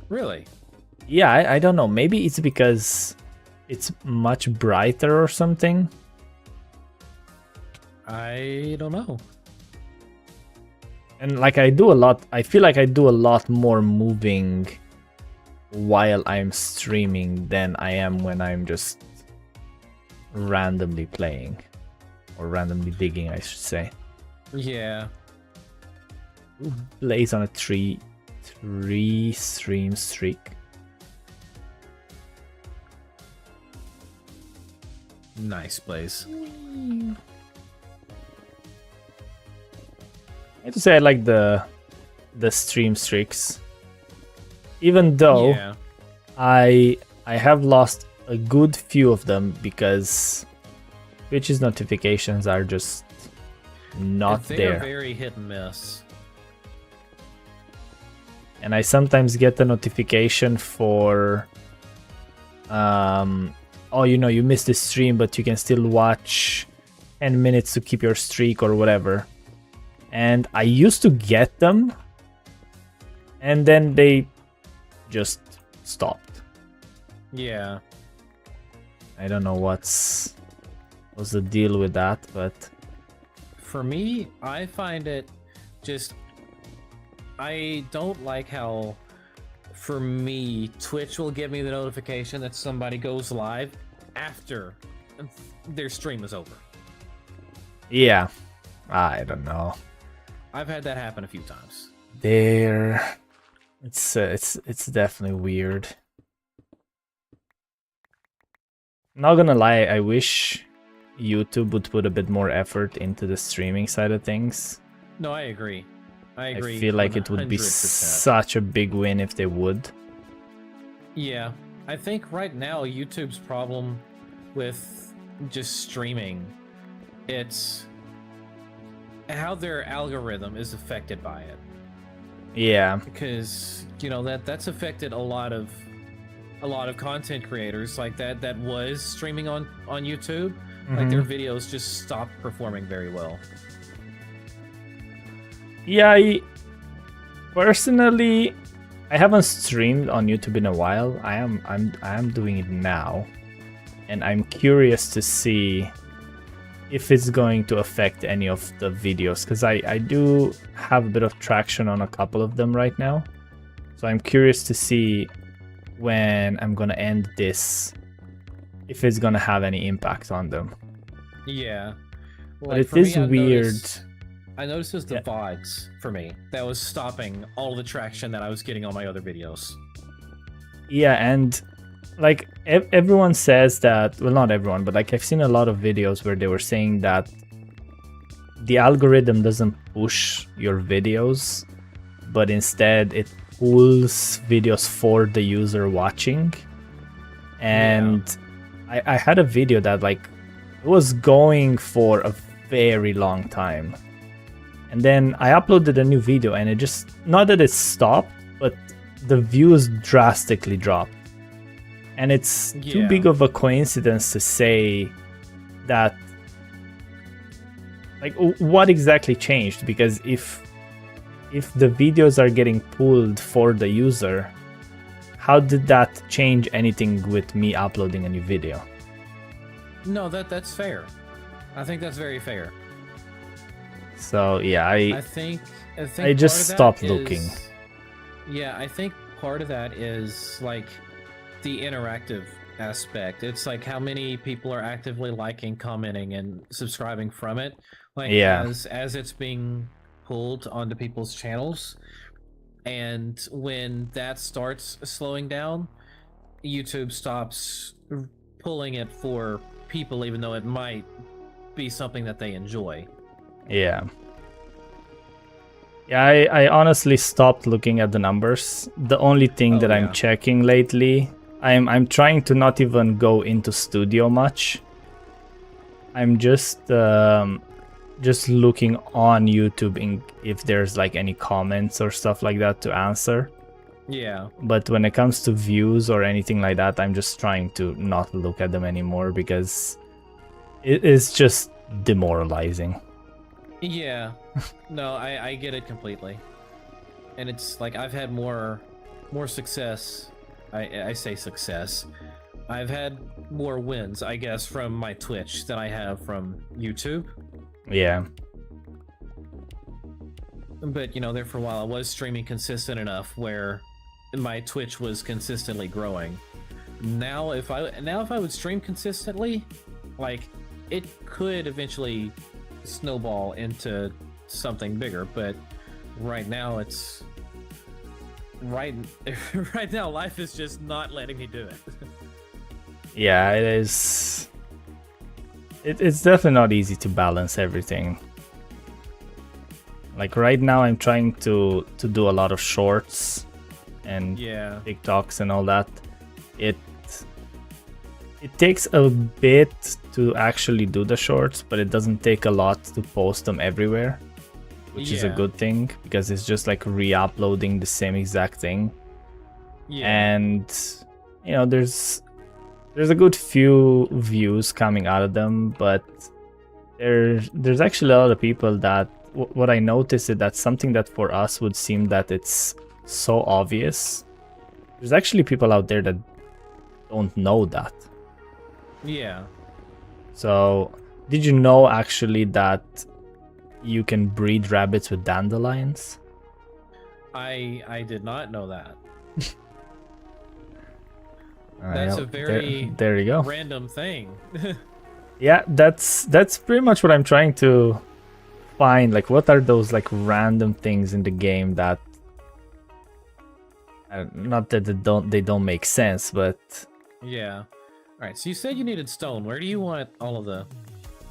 Really? Yeah, I don't know. Maybe it's because it's much brighter or something. I don't know. And like I feel like I do a lot more moving while I'm streaming than I am when I'm just randomly playing. Or randomly digging, I should say. Yeah. Blaze on a three stream streak. Nice, Blaze. I have to say I like the stream streaks. Even though Yeah. I have lost a good few of them because Twitch's notifications are just not They there. are very hit and miss. And I sometimes get the notification for oh, you missed the stream, but you can still watch 10 minutes to keep your streak or whatever. And I used to get them, and then they just stopped. Yeah. I don't know what's the deal with that, but For me, I find it just... I don't like how, for me, Twitch will give me the notification that somebody goes live after their stream is over. yeah, I don't know. I've had that happen a few times. It's definitely weird. Not gonna lie, I wish YouTube would put a bit more effort into the streaming side of things. No, I agree. I feel like it would be 100%. such a big win if they would. Yeah, I think right now YouTube's problem with just streaming, it's how their algorithm is affected by it. Yeah, Because that's affected a lot of content creators like that was streaming on YouTube. Like their videos just stopped performing very well. yeah. I haven't streamed on YouTube in a while. I am doing it now, and I'm curious to see if it's going to affect any of the videos, because I do have a bit of traction on a couple of them right now. So I'm curious to see when I'm gonna end this, if it's gonna have any impact on them. Yeah. But it is weird. I noticed it was the Yeah. VODs for me that was stopping all the traction that I was getting on my other videos. Yeah, and like everyone says that, well, not everyone, but like I've seen a lot of videos where they were saying that the algorithm doesn't push your videos, but instead it pulls videos for the user watching. And I had a video that like it was going for a very long time, and then I uploaded a new video and it just, not that it stopped, but the views drastically dropped. And it's too Yeah. big of a coincidence to say that, like, what exactly changed? Because if the videos are getting pulled for the user, how did that change anything with me uploading a new video? No, that's fair. I think that's very fair. So yeah, I think I just part of that stopped looking. Yeah, I think part of that is like the interactive aspect. It's like how many people are actively liking, commenting, and subscribing from it. Like Yeah. as it's being pulled onto people's channels, and when that starts slowing down, YouTube stops pulling it for people, even though it might be something that they enjoy. Yeah. Yeah, I honestly stopped looking at the numbers. The only thing that I'm checking lately, I'm trying to not even go into studio much. I'm just looking on YouTube if there's like any comments or stuff like that to answer. Yeah. But when it comes to views or anything like that, I'm just trying to not look at them anymore because it is just demoralizing. Yeah. No, I get it completely. And it's like I've had more success. I say success. I've had more wins, I guess, from my Twitch than I have from YouTube. Yeah. But, you know, there for a while I was streaming consistent enough where my Twitch was consistently growing. Now if I would stream consistently, like, it could eventually snowball into something bigger, but right now it's right now life is just not letting me do it. Yeah, it is. It's definitely not easy to balance everything. Like right now I'm trying to do a lot of shorts and TikToks and all that. It takes a bit to actually do the shorts, but it doesn't take a lot to post them everywhere, which is a good thing because it's just like re-uploading the same exact thing. Yeah. And you know, there's a good few views coming out of them, but there's actually a lot of people that what I noticed is that something that for us would seem that it's so obvious. There's actually people out there that don't know that. Yeah. So, did you know actually that you can breed rabbits with dandelions? I did not know that. That's a very there you go. Random thing. Yeah, that's pretty much what I'm trying to find. Like, what are those like random things in the game that not that they don't make sense, but yeah. All right, so you said you needed stone. Where do you want all of the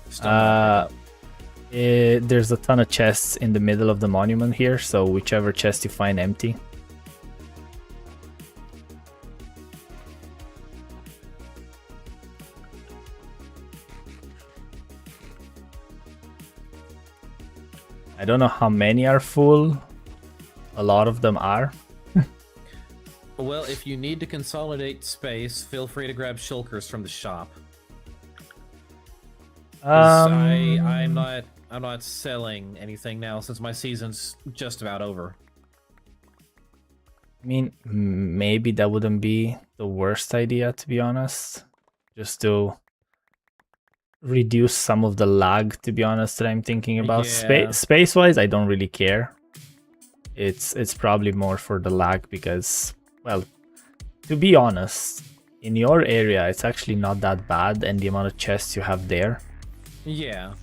stone? There's a ton of chests in the middle of the monument here, so whichever chest you find empty. I don't know how many are full. A lot of them are. Well, if you need to consolidate space, feel free to grab shulkers from the shop. I'm not selling anything now since my season's just about over. I mean, maybe that wouldn't be the worst idea, to be honest. Just to reduce some of the lag, to be honest, that I'm thinking about. Yeah. Space-wise, I don't really care. It's probably more for the lag because, well, to be honest, in your area, it's actually not that bad, and the amount of chests you have there. Yeah.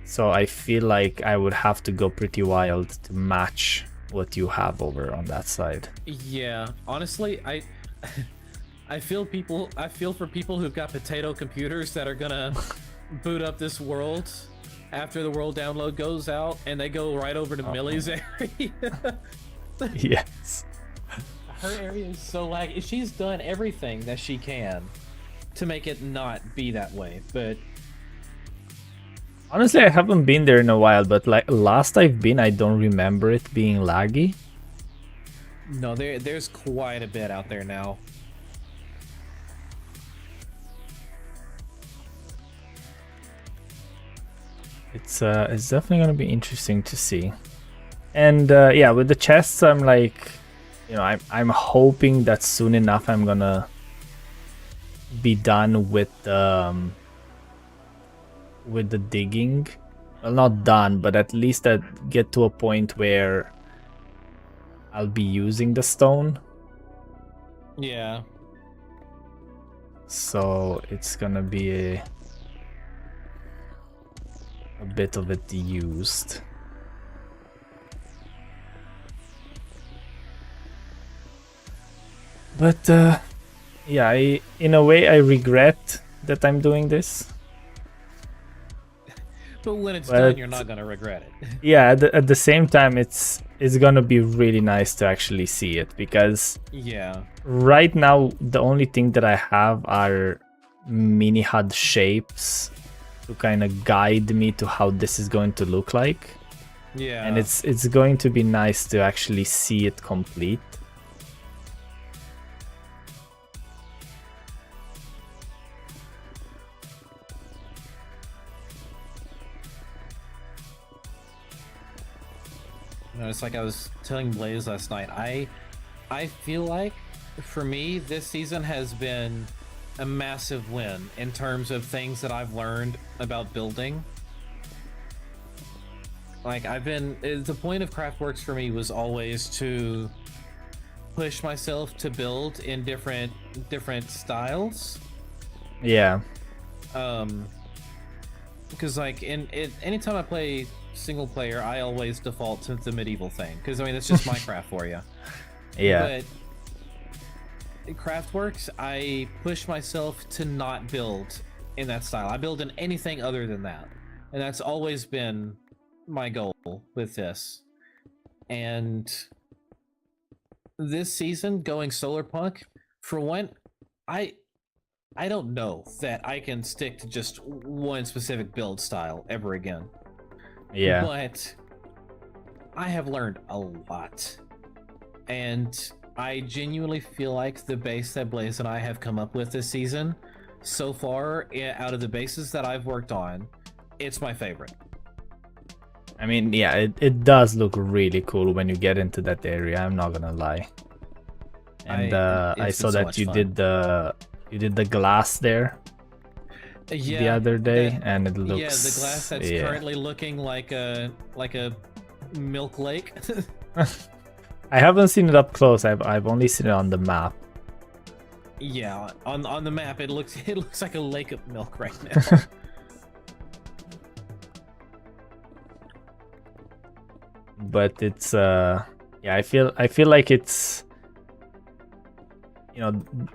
So I feel like I would have to go pretty wild to match what you have over on that side. Yeah, honestly, I feel for people who've got potato computers that are gonna boot up this world after the world download goes out, and they go right over to Millie's area. Yes. Her area is so laggy. She's done everything that she can to make it not be that way, but honestly, I haven't been there in a while, but like last I've been, I don't remember it being laggy. No, there's quite a bit out there now. It's definitely gonna be interesting to see. And yeah, with the chests, I'm like, I'm hoping that soon enough I'm gonna be done with the digging. Well, not done, but at least I get to a point where I'll be using the stone. Yeah. So it's gonna be a bit of it used. But yeah, in a way I regret that I'm doing this. But when it's done, you're not gonna regret it. Yeah, at the same time, it's gonna be really nice to actually see it, because Yeah. right now the only thing that I have are mini HUD shapes to kind of guide me to how this is going to look like. Yeah. And it's going to be nice to actually see it complete. It's like I was telling Blaze last night. I feel like for me this season has been a massive win in terms of things that I've learned about building. Like the point of Craftworks for me was always to push myself to build in different styles. Yeah. Because like anytime I play single player, I always default to the medieval thing, because I mean it's just Minecraft for you. Yeah. But Craftworks, I push myself to not build in that style. I build in anything other than that, and that's always been my goal with this. And this season, going solar punk, for one, I don't know that I can stick to just one specific build style ever again. Yeah. But I have learned a lot. And I genuinely feel like the base that Blaze and I have come up with this season, so far, out of the bases that I've worked on, it's my favorite. I mean, yeah, it does look really cool when you get into that area, I'm not gonna lie. And I saw that you did the glass there. Yeah, the other day, and it looks, yeah, the glass that's currently looking like a milk lake. I haven't seen it up close. I've only seen it on the map. Yeah, on the map it looks like a lake of milk right now. But it's yeah, I feel like it's,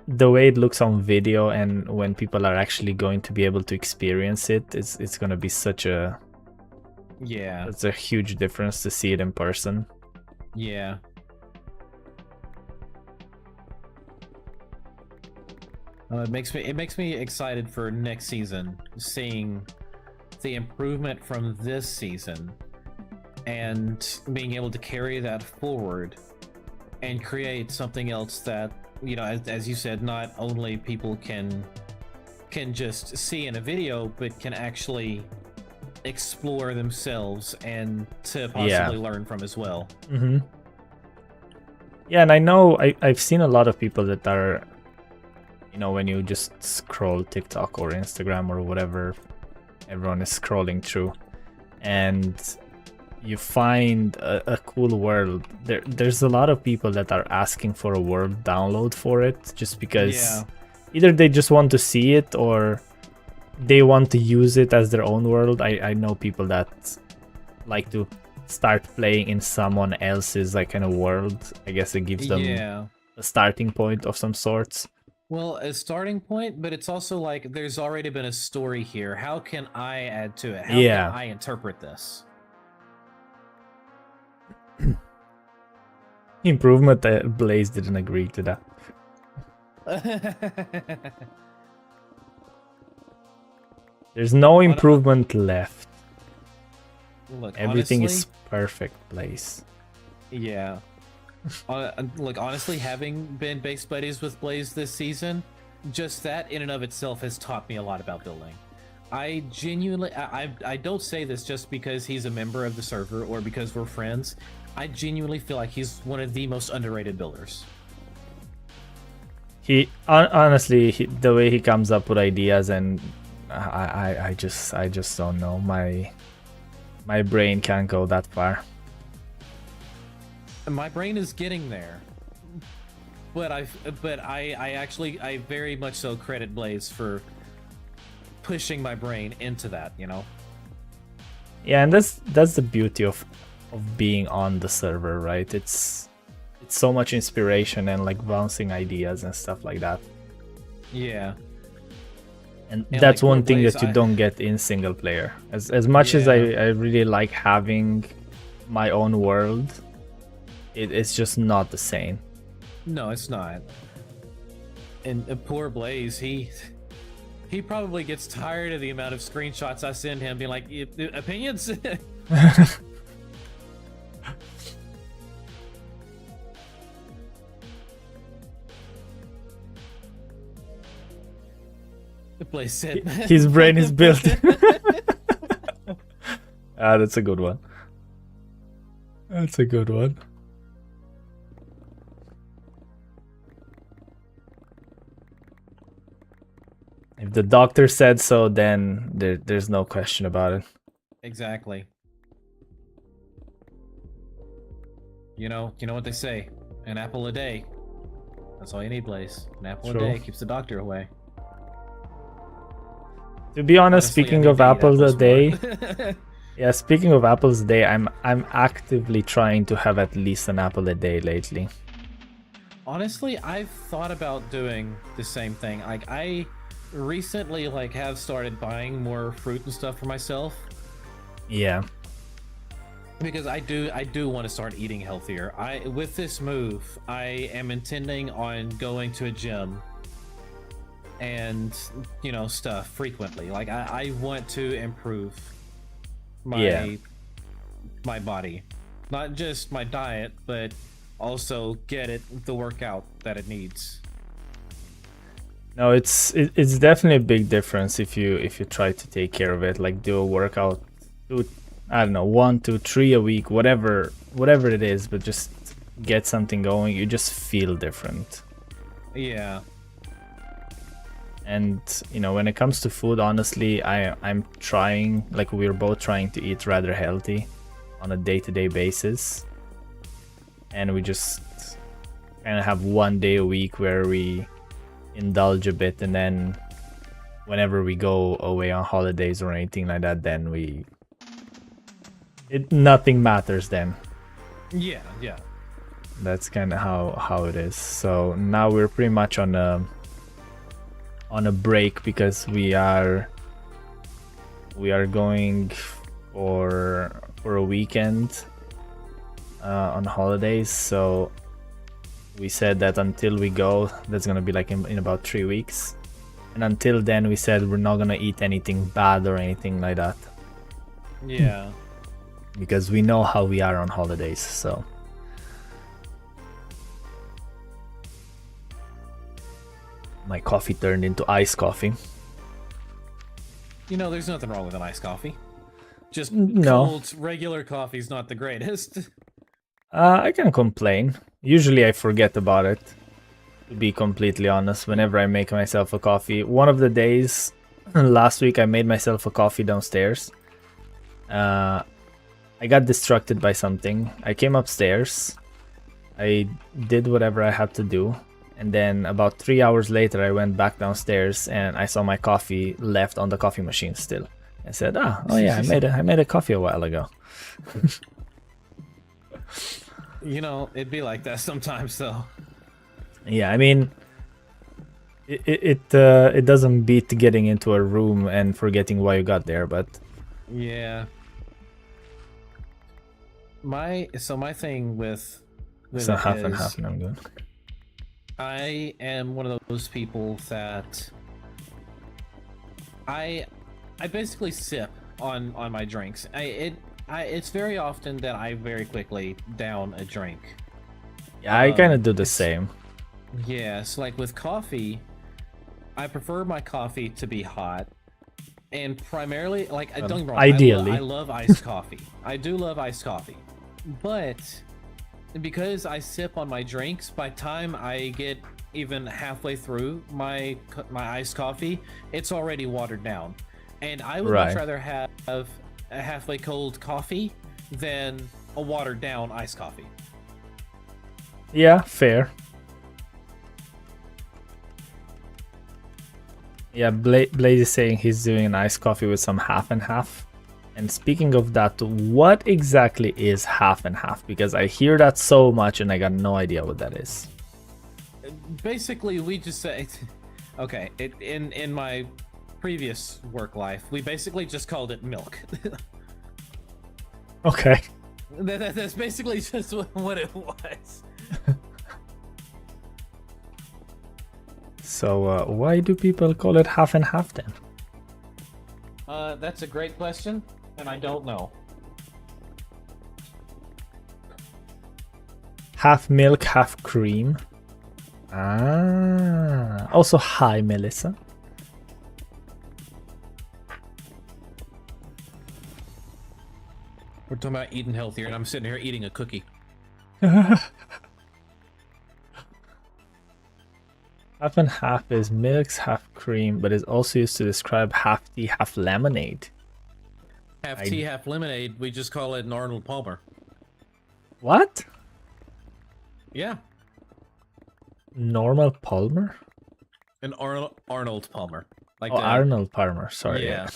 the way it looks on video, and when people are actually going to be able to experience it, it's gonna be such a it's a huge difference to see it in person. Yeah. It makes me excited for next season, seeing the improvement from this season and being able to carry that forward and create something else that, as you said, not only people can just see in a video, but can actually explore themselves and to possibly learn from as well. Mm-hmm. Yeah, and I know I've seen a lot of people that are, when you just scroll TikTok or Instagram or whatever everyone is scrolling through, and you find a cool world. There's a lot of people that are asking for a world download for it, just because either they just want to see it or they want to use it as their own world. I know people that like to start playing in someone else's kind of world. I guess it gives them a starting point of some sorts. Well, a starting point, but it's also like there's already been a story here. How can I add to it? How can I interpret this? Improvement. Blaze didn't agree to that. There's no improvement left. Look, everything honestly, is perfect, Blaze. Yeah. Look, honestly, having been base buddies with Blaze this season, just that in and of itself has taught me a lot about building. I genuinely, I don't say this just because he's a member of the server or because we're friends. I genuinely feel like he's one of the most underrated builders. He honestly, the way he comes up with ideas, and I just don't know. My brain can't go that far. My brain is getting there, but I actually very much so credit Blaze for pushing my brain into that, you know. Yeah, and that's the beauty of being on the server, right? It's so much inspiration and like bouncing ideas and stuff like that. Yeah. And that's like, one thing Blaze, that you don't get in single player. As much as I really like having my own world, it's just not the same. No, it's not. And poor Blaze, he probably gets tired of the amount of screenshots I send him being like, opinions? Blaze said his brain is built. That's a good one. That's a good one. If the doctor said so, then there's no question about it. Exactly. You know what they say, an apple a day. That's all you need, Blaze. An apple a day keeps the doctor away. To be honest, Honestly, speaking of apples a day, more. yeah, speaking of apples a day, I'm actively trying to have at least an apple a day lately. Honestly, I've thought about doing the same thing. Like, I recently have started buying more fruit and stuff for myself. Yeah. Because I do want to start eating healthier. With this move, I am intending on going to a gym and stuff frequently. Like, I want to improve my body, not just my diet, but also get it the workout that it needs. No, it's definitely a big difference if you try to take care of it, like do a workout, do, I don't know, 1, 2, 3 a week, whatever it is, but just get something going. You just feel different. Yeah. And when it comes to food, honestly, I'm trying, like we're both trying to eat rather healthy on a day-to-day basis, and we just kind of have one day a week where we indulge a bit, and then whenever we go away on holidays or anything like that, then nothing matters then. Yeah. That's kind of how it is. So now we're pretty much on a break because we are going for a weekend on holidays. So we said that until we go, that's gonna be like in about 3 weeks, and until then we said we're not gonna eat anything bad or anything like that. Yeah. Because we know how we are on holidays. So my coffee turned into iced coffee. There's nothing wrong with an iced coffee. Just no. Cold regular coffee's not the greatest. I can't complain. Usually I forget about it, to be completely honest, whenever I make myself a coffee. One of the days, last week, I made myself a coffee downstairs. I got distracted by something. I came upstairs. I did whatever I had to do. And then about 3 hours later, I went back downstairs and I saw my coffee left on the coffee machine still. I said, oh yeah, I made a coffee a while ago. It'd be like that sometimes, though. Yeah, I mean, it doesn't beat getting into a room and forgetting why you got there, but yeah. My thing with so half and half, and I'm good. I am one of those people that I basically sip on my drinks. It's very often that I very quickly down a drink. Yeah, I kind of do the same. Yeah, so like with coffee, I prefer my coffee to be hot, And primarily, like, don't get me wrong, ideally. I love iced coffee. I do love iced coffee, but because I sip on my drinks, by the time I get even halfway through my iced coffee, it's already watered down. And I would much rather have a halfway cold coffee than a watered down iced coffee. Yeah, fair. Yeah, Blaze is saying he's doing an iced coffee with some half and half. And speaking of that, what exactly is half and half? Because I hear that so much and I got no idea what that is. Basically, we just say, okay, in my previous work life, we basically just called it milk. Okay. That's basically just what it was. So why do people call it half and half then? That's a great question, and I don't know. Half milk, half cream. Ah. Also, hi, Melissa. We're talking about eating healthier, and I'm sitting here eating a cookie. Half and half is milks, half cream, but is also used to describe half tea, half lemonade. Half tea, half lemonade. We just call it an Arnold Palmer. What? Yeah. Normal Palmer? An Arnold Palmer. Like Arnold Palmer. Sorry. Yeah.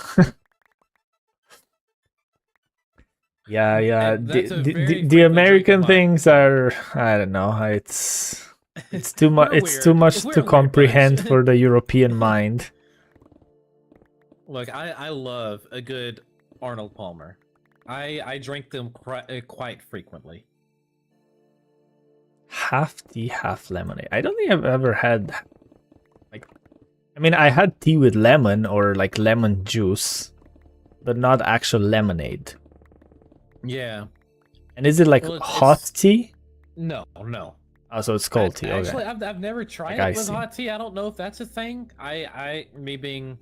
Yeah. The American things are, I don't know. It's too much. It's too much to comprehend for the European mind. Look, I love a good Arnold Palmer. I drink them quite frequently. Half tea, half lemonade. I don't think I've ever had, like, I mean, I had tea with lemon or like lemon juice, but not actual lemonade. Yeah. And is it like hot tea? No. Oh, so it's cold tea. Actually, okay. I've never tried it with hot tea. I don't know if that's a thing. Me being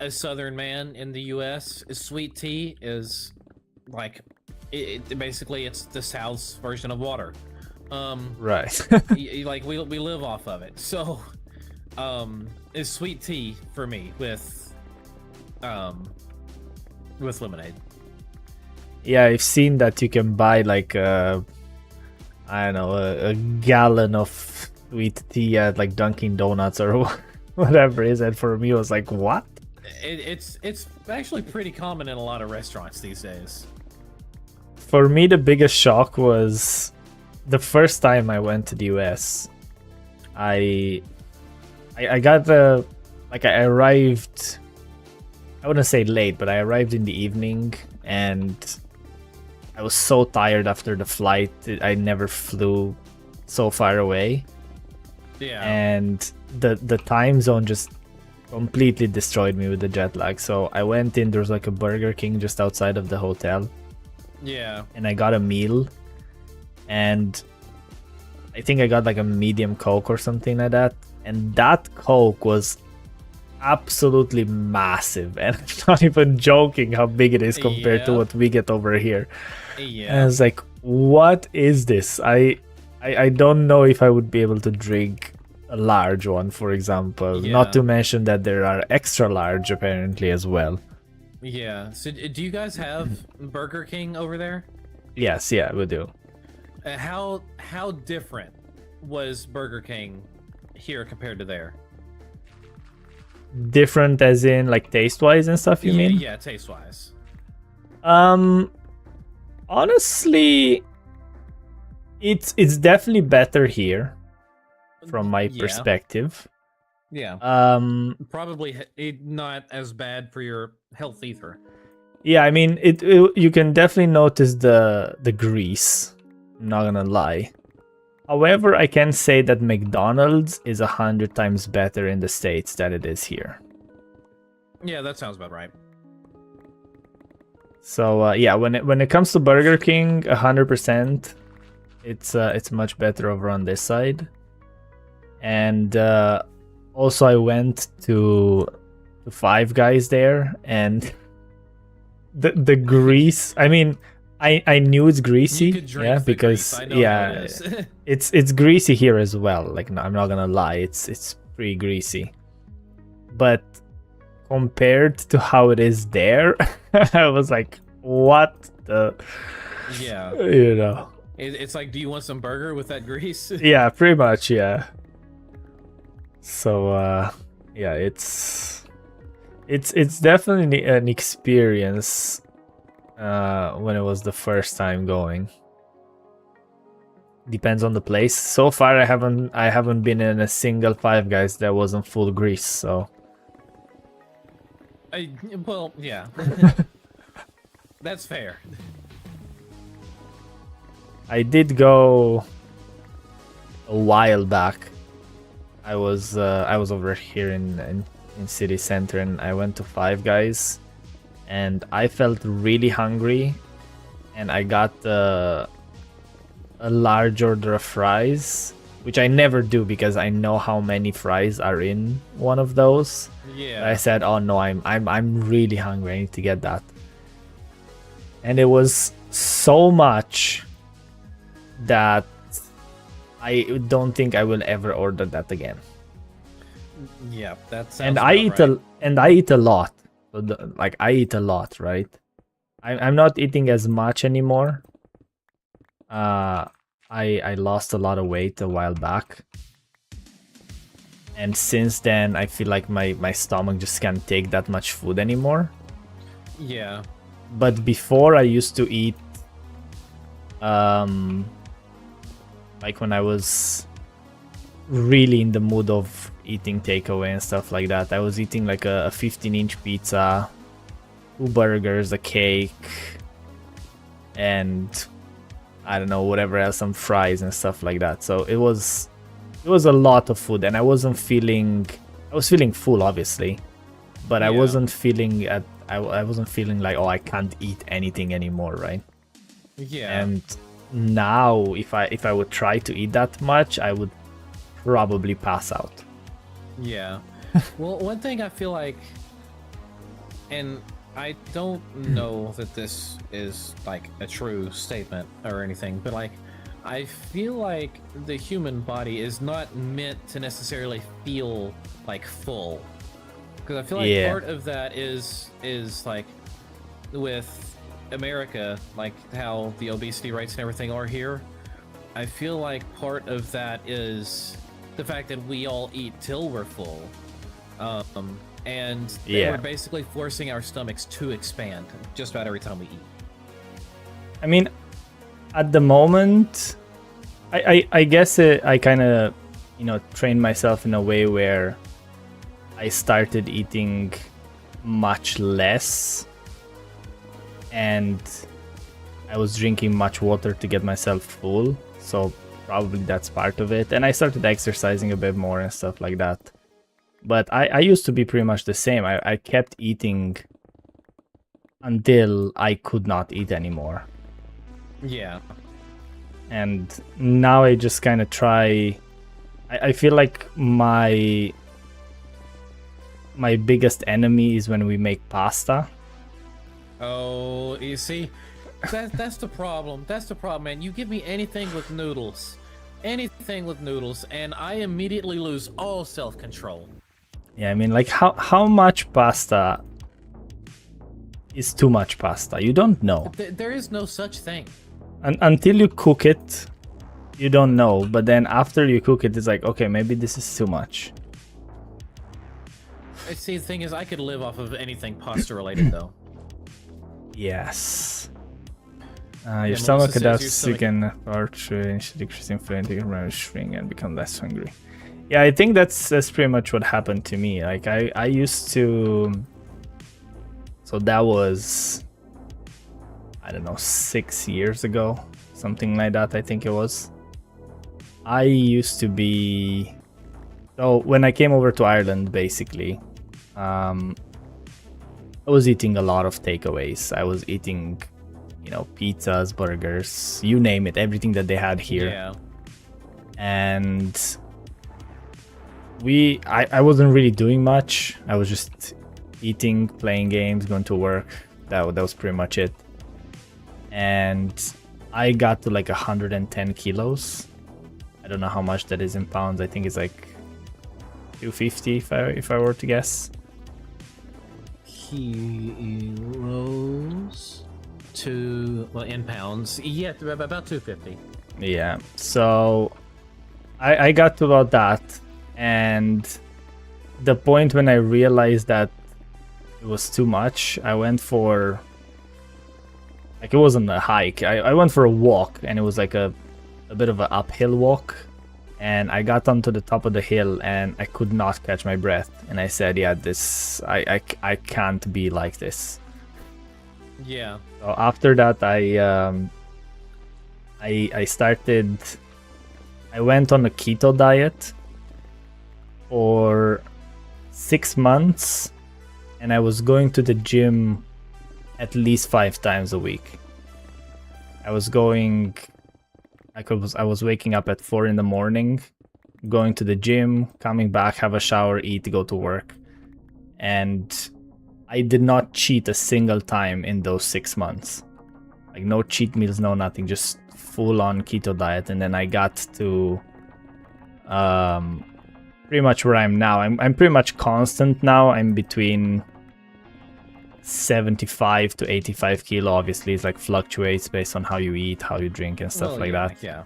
a Southern man in the U.S., sweet tea is like, basically it's the South's version of water. Right. Like we live off of it. So, it's sweet tea for me with lemonade. Yeah, I've seen that you can buy like I don't know, a gallon of sweet tea at like Dunkin' Donuts or whatever it is. And for me, it was like, what? It's actually pretty common in a lot of restaurants these days. For me, the biggest shock was the first time I went to the US. I got I arrived, I wouldn't say late, but I arrived in the evening and I was so tired after the flight. I never flew so far away. Yeah. And the time zone just completely destroyed me with the jet lag. So I went in, there was like a Burger King just outside of the hotel. Yeah. And I got a meal. And I think I got like a medium Coke or something like that. And that Coke was absolutely massive. And I'm not even joking how big it is compared to what we get over here. Yeah. And I was like, what is this? I don't know if I would be able to drink a large one, for example. Yeah. Not to mention that there are extra large apparently as well. Yeah. So do you guys have Burger King over there? Yes, yeah, we do. How different was Burger King here compared to there? Different as in like taste-wise and stuff, you mean? Yeah, taste-wise. Honestly, it's definitely better here from my perspective. Yeah. Probably not as bad for your health either. Yeah, I mean, you can definitely notice the grease. I'm not gonna lie. However, I can say that McDonald's is 100 times better in the States than it is here. Yeah, that sounds about right. So yeah, when it comes to Burger King, 100%, it's much better over on this side. And also, I went to to Five Guys there, and the grease. I mean, I knew it's greasy, You could drink yeah, the because grease. I know how it is. it's greasy here as well. Like, no, I'm not gonna lie, it's pretty greasy. But compared to how it is there, I was like, what the? Yeah. You know. It's like, do you want some burger with that grease? Yeah, pretty much, yeah. So yeah, it's definitely an experience when it was the first time going. Depends on the place. So far I haven't been in a single Five Guys that wasn't full grease, so Well, yeah. That's fair. I did go a while back. I was over here in city center, and I went to Five Guys, and I felt really hungry, and I got a large order of fries, which I never do because I know how many fries are in one of those. Yeah. I said, "Oh no, I'm really hungry. I need to get that." And it was so much that I don't think I will ever order that again. Yeah, that sounds And I eat a lot. So like, I eat a lot, right? I'm not eating as much anymore. I lost a lot of weight a while back, and since then I feel like my stomach just can't take that much food anymore. Yeah. But before, I used to eat like when I was really in the mood of eating takeaway and stuff like that, I was eating like a 15-inch pizza, 2 burgers, a cake, and I don't know, whatever else, some fries and stuff like that. So it was a lot of food, and I was feeling full, obviously, but I wasn't feeling I wasn't feeling like, oh, I can't eat anything anymore, right? Yeah. And now if I would try to eat that much, I would probably pass out. Yeah. Well, one thing I feel like, and I don't know that this is like a true statement or anything, but like, I feel like the human body is not meant to necessarily feel like full, because I feel like part of that is like with America, like how the obesity rates and everything are here. I feel like part of that is the fact that we all eat till we're full, and we're basically forcing our stomachs to expand just about every time we eat. I mean, at the moment, I guess I kind of, trained myself in a way where I started eating much less, and I was drinking much water to get myself full, so probably that's part of it. And I started exercising a bit more and stuff like that. But I used to be pretty much the same. I kept eating until I could not eat anymore. Yeah. And now I just kind of try. I feel like my biggest enemy is when we make pasta. Oh, you see, that's the problem. That's the problem, man. You give me anything with noodles, and I immediately lose all self-control. Yeah, I mean, like, how much pasta is too much pasta? You don't know. There is no such thing. Until you cook it, you don't know. But then after you cook it, it's like, okay, maybe this is too much. See, the thing is, I could live off of anything pasta related, though. Yes. Your stomach adapts again, arch decreasing flame, shrink and become less hungry. Yeah, I think that's pretty much what happened to me. Like, I used to. So that was, I don't know, 6 years ago, something like that. I think it was. I used to be. So when I came over to Ireland, basically, I was eating a lot of takeaways. I was eating, pizzas, burgers, you name it, everything that they had here. Yeah. And I wasn't really doing much. I was just eating, playing games, going to work. That was pretty much it. And I got to like 110 kilos. I don't know how much that is in pounds. I think it's like 250 if I were to guess. Kilos to, well, in pounds, yeah, about 250. Yeah, so I got to about that, and the point when I realized that it was too much, I went for, like, it wasn't a hike, I went for a walk, and it was like a bit of an uphill walk, and I got onto the top of the hill and I could not catch my breath, and I said, yeah, I can't be like this. Yeah. So after that, I went on a keto diet for 6 months, and I was going to the gym at least 5 times a week. I was waking up at 4 in the morning, going to the gym, coming back, have a shower, eat, go to work. And I did not cheat a single time in those 6 months. Like, no cheat meals, no nothing, just full on keto diet. And then I got to pretty much where I'm now. I'm pretty much constant now. I'm between 75 to 85 kilo. Obviously, it's like fluctuates based on how you eat, how you drink, and stuff like that. Yeah.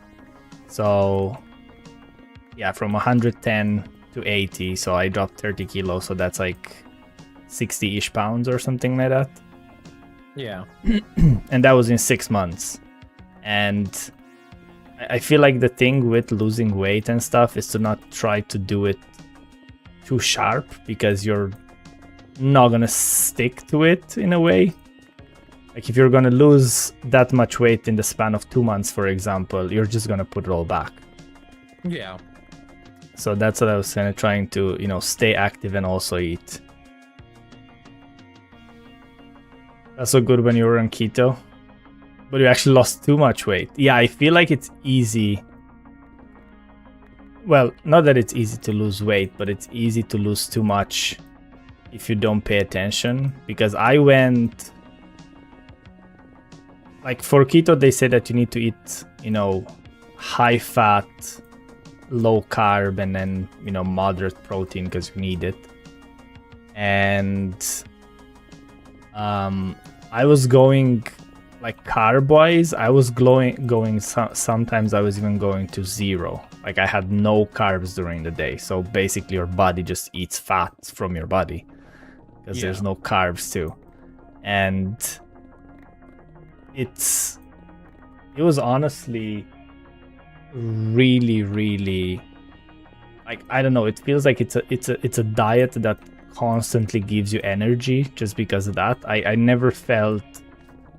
So yeah, from 110 to 80. So I dropped 30 kilos. So that's like 60-ish pounds or something like that. Yeah. And that was in 6 months. And I feel like the thing with losing weight and stuff is to not try to do it too sharp, because you're not gonna stick to it in a way. Like, if you're gonna lose that much weight in the span of 2 months, for example, you're just gonna put it all back. Yeah. So that's what I was kind of trying to, stay active and also eat. That's so good when you were on keto, but you actually lost too much weight. Yeah, I feel like it's easy. Well, not that it's easy to lose weight, but it's easy to lose too much if you don't pay attention. Because I went, like, for keto, they say that you need to eat, high fat, low carb, and then, moderate protein because you need it. And I was going, like, carb wise, I was sometimes I was even going to 0. Like, I had no carbs during the day. So basically your body just eats fat from your body, because there's no carbs too. And it was honestly really, really, like, I don't know, it feels like it's a diet that constantly gives you energy just because of that. I never felt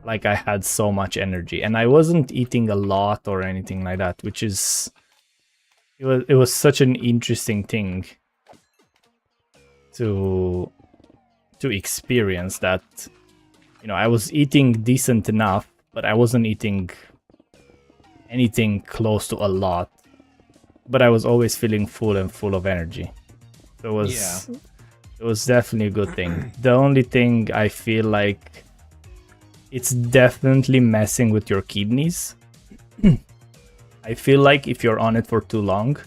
like I had so much energy, and I wasn't eating a lot or anything like that, which is, it was such an interesting thing to experience, that I was eating decent enough, but I wasn't eating anything close to a lot, but I was always feeling full and full of energy. So it was definitely a good thing. The only thing I feel like it's definitely messing with your kidneys. I feel like if you're on it for too long,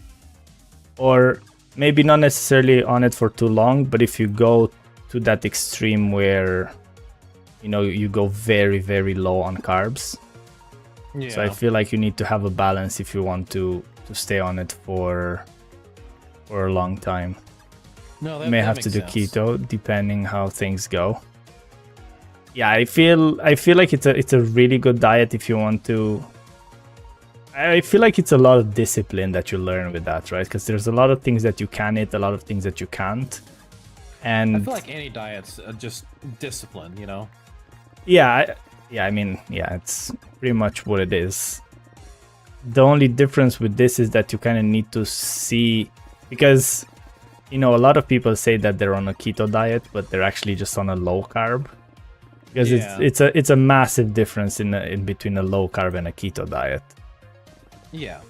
or maybe not necessarily on it for too long, but if you go to that extreme where, you go very, very low on carbs. Yeah. So I feel like you need to have a balance if you want to stay on it for a long time. No, that you may have to do keto depending how things go. Yeah, I feel like it's a really good diet if you want to. I feel like it's a lot of discipline that you learn with that, right? Because there's a lot of things that you can eat, a lot of things that you can't. And I feel like any diet's just discipline, Yeah, it's pretty much what it is. The only difference with this is that you kind of need to see, because a lot of people say that they're on a keto diet, but they're actually just on a low carb. Because it's a massive difference in between a low carb and a keto diet. Yeah.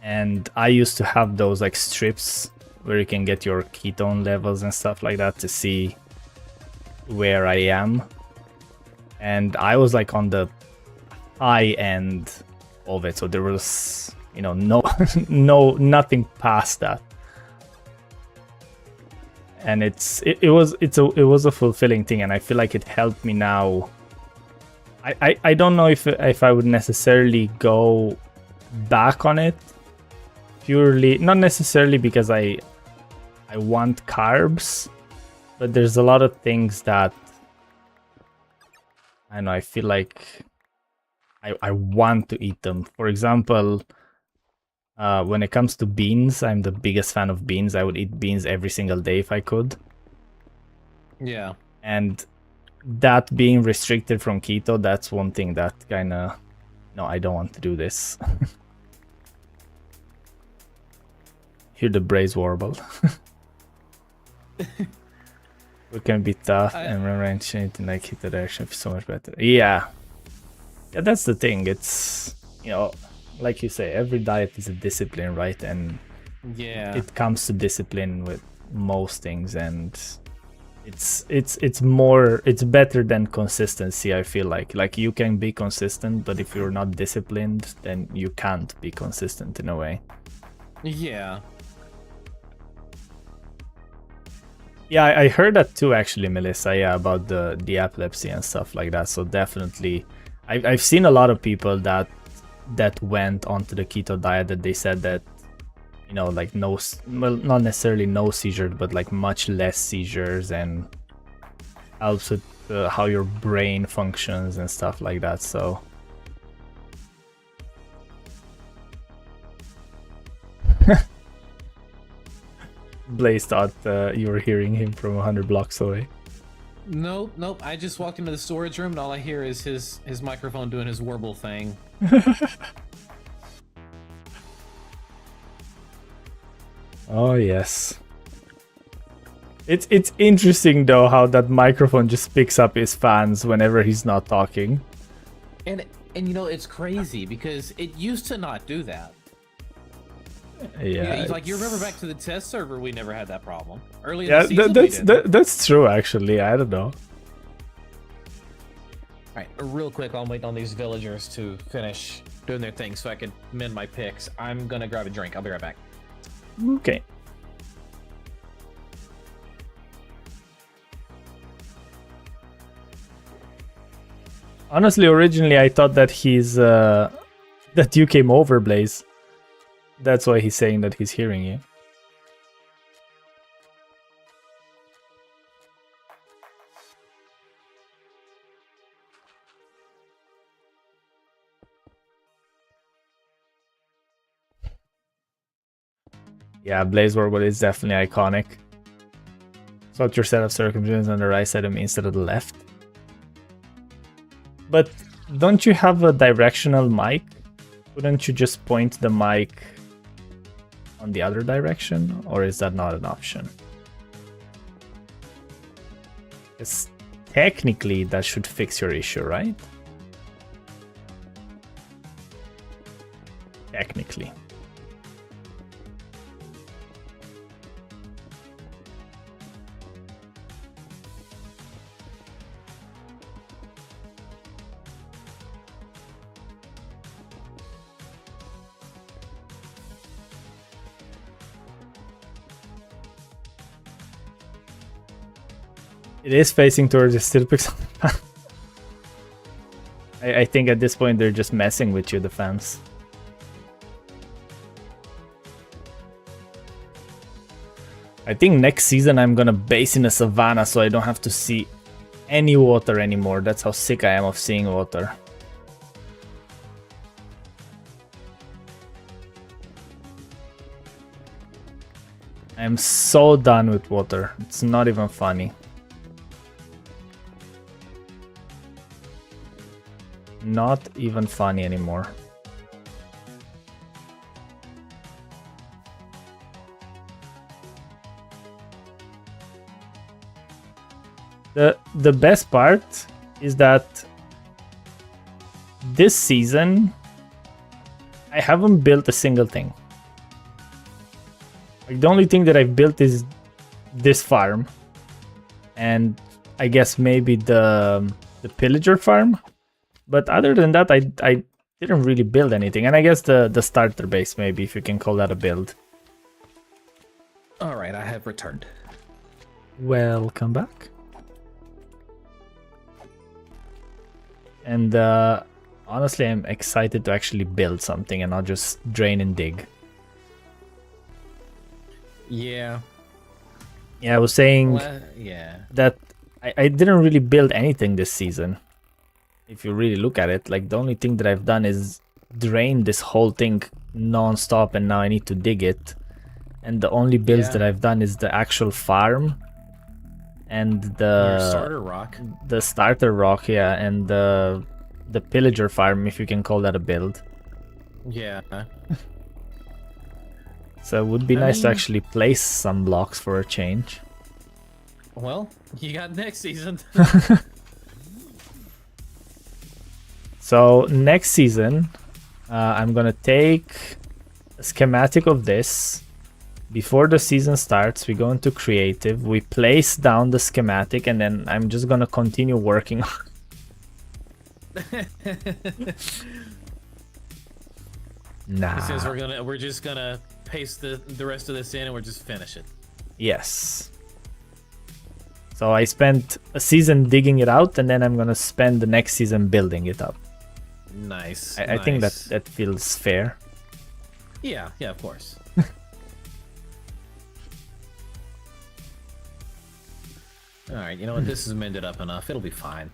And I used to have those, like, strips where you can get your ketone levels and stuff like that to see where I am. And I was like on the high end of it, so there was, you know, nothing past that. And it was a fulfilling thing, and I feel like it helped me now. I don't know if I would necessarily go back on it, purely not necessarily because I want carbs, but there's a lot of things that I know I feel like I want to eat them. For example, when it comes to beans, I'm the biggest fan of beans. I would eat beans every single day if I could. Yeah. And that being restricted from keto, that's one thing that kind of, no, I don't want to do this. Hear the braze warble. It can be tough and range anything like keto direction is so much better. Yeah, that's the thing. It's, you know, like you say, every diet is a discipline, right? And yeah, it comes to discipline with most things, and it's more, it's better than consistency. I feel like you can be consistent, but if you're not disciplined, then you can't be consistent in a way. Yeah. Yeah, I heard that too, actually, Melissa. Yeah, about the epilepsy and stuff like that. So definitely, I've seen a lot of people that went onto the keto diet that they said that, you know, like no, well, not necessarily no seizures, but like much less seizures, and helps with how your brain functions and stuff like that. So. Blaze thought you were hearing him from 100 blocks away. Nope. I just walked into the storage room and all I hear is his microphone doing his warble thing. Oh yes. It's interesting though how that microphone just picks up his fans whenever he's not talking. And you know, it's crazy because it used to not do that. Yeah, like you remember back to the test server, we never had that problem. Early in yeah, the season, that's true actually. I don't know. Alright, real quick, I'm waiting on these villagers to finish doing their thing so I can mend my picks. I'm gonna grab a drink. I'll be right back. Okay. Honestly, originally I thought that he's that you came over, Blaze. That's why he's saying that he's hearing you. Yeah, Blaze Warble is definitely iconic. Slot your set of circumference on the right side of me instead of the left. But don't you have a directional mic? Wouldn't you just point the mic on the other direction? Or is that not an option? Because technically that should fix your issue, right? Technically. It is facing towards the still picks. I think at this point they're just messing with you, the fans. I think next season I'm gonna base in a savannah so I don't have to see any water anymore. That's how sick I am of seeing water. I'm so done with water. It's not even funny. Not even funny anymore. The best part is that this season I haven't built a single thing. Like the only thing that I've built is this farm, and I guess maybe the pillager farm. But other than that, I didn't really build anything. And I guess the starter base, maybe, if you can call that a build. All right, I have returned. Welcome back. And honestly, I'm excited to actually build something and not just drain and dig. Yeah. Yeah, I was saying yeah. that I didn't really build anything this season. If you really look at it, like the only thing that I've done is drain this whole thing non-stop, and now I need to dig it. And the only builds that I've done is the actual farm and Your starter rock. The starter rock, yeah, and the pillager farm, if you can call that a build. Yeah. So it would be nice to actually place some blocks for a change. Well, you got next season. So next season, I'm gonna take a schematic of this. Before the season starts, we go into creative, we place down the schematic, and then I'm just gonna continue working on Nah. Since we're just gonna paste the rest of this in and we're just finish it. Yes. So I spent a season digging it out, and then I'm gonna spend the next season building it up. Nice. I think that feels fair. Yeah, of course. Alright, you know what? This is mended up enough. It'll be fine.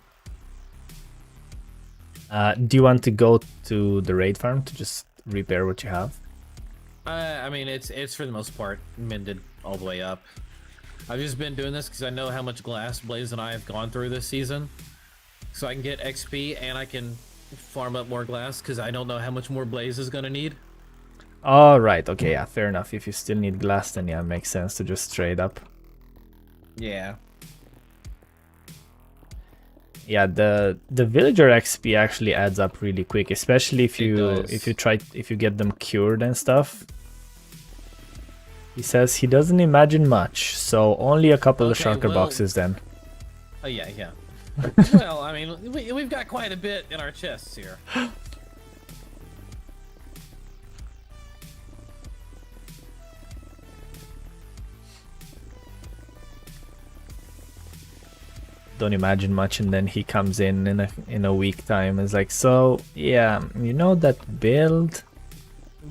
Do you want to go to the raid farm to just repair what you have? I mean, it's for the most part mended all the way up. I've just been doing this because I know how much glass Blaze and I have gone through this season. So I can get XP and I can farm up more glass because I don't know how much more Blaze is going to need. All right. Okay. Yeah. Fair enough. If you still need glass, then yeah, it makes sense to just trade up. Yeah. Yeah. The villager XP actually adds up really quick, especially if you get them cured and stuff. He says he doesn't imagine much, so only a couple of shulker boxes then. Oh yeah. Well, I mean, we've got quite a bit in our chests here. Don't imagine much, and then he comes in a week time and is like, so yeah, you know that build?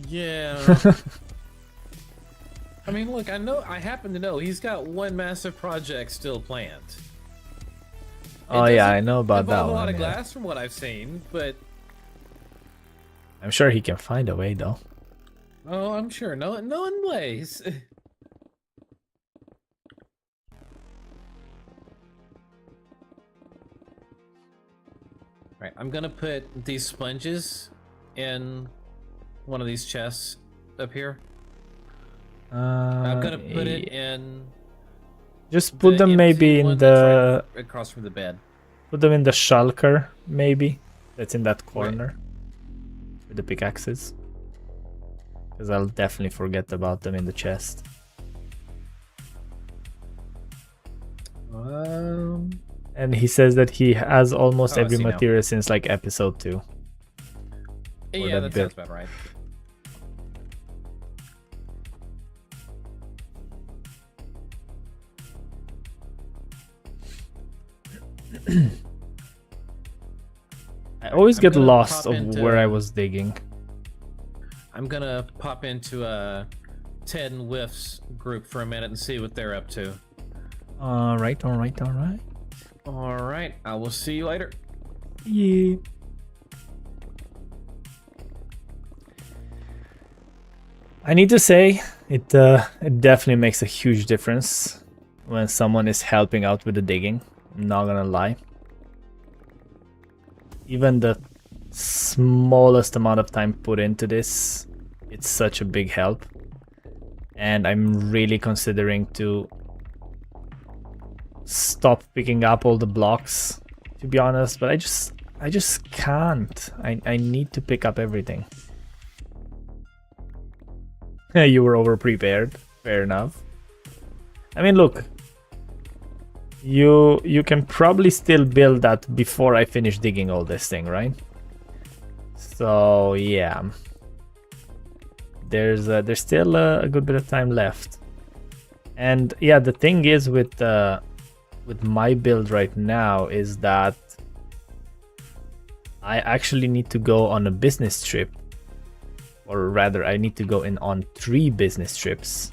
Yeah. I mean, look, I happen to know he's got one massive project still planned. Oh yeah, I know about that one. A lot of glass from what I've seen, but I'm sure he can find a way though. Oh, I'm sure. No one ways. Right, I'm gonna put these sponges in one of these chests up here. I'm gonna put it in. Just put them maybe in the right across from the bed. Put them in the shulker, maybe. That's in that corner with the pickaxes. Because I'll definitely forget about them in the chest. And he says that he has almost every material since like episode 2. Yeah, that sounds about right. I always get lost of where I was digging. I'm gonna pop into a Ted and Whiff's group for a minute and see what they're up to. Alright. Alright, I will see you later. Yeah. I need to say, it definitely makes a huge difference when someone is helping out with the digging. I'm not gonna lie. Even the smallest amount of time put into this, it's such a big help. And I'm really considering to stop picking up all the blocks, to be honest, but I just can't. I need to pick up everything. You were over prepared. Fair enough. I mean, look, you can probably still build that before I finish digging all this thing, right? So yeah, there's still a good bit of time left. And yeah, the thing is with my build right now is that I actually need to go on a business trip, or rather I need to go in on 3 business trips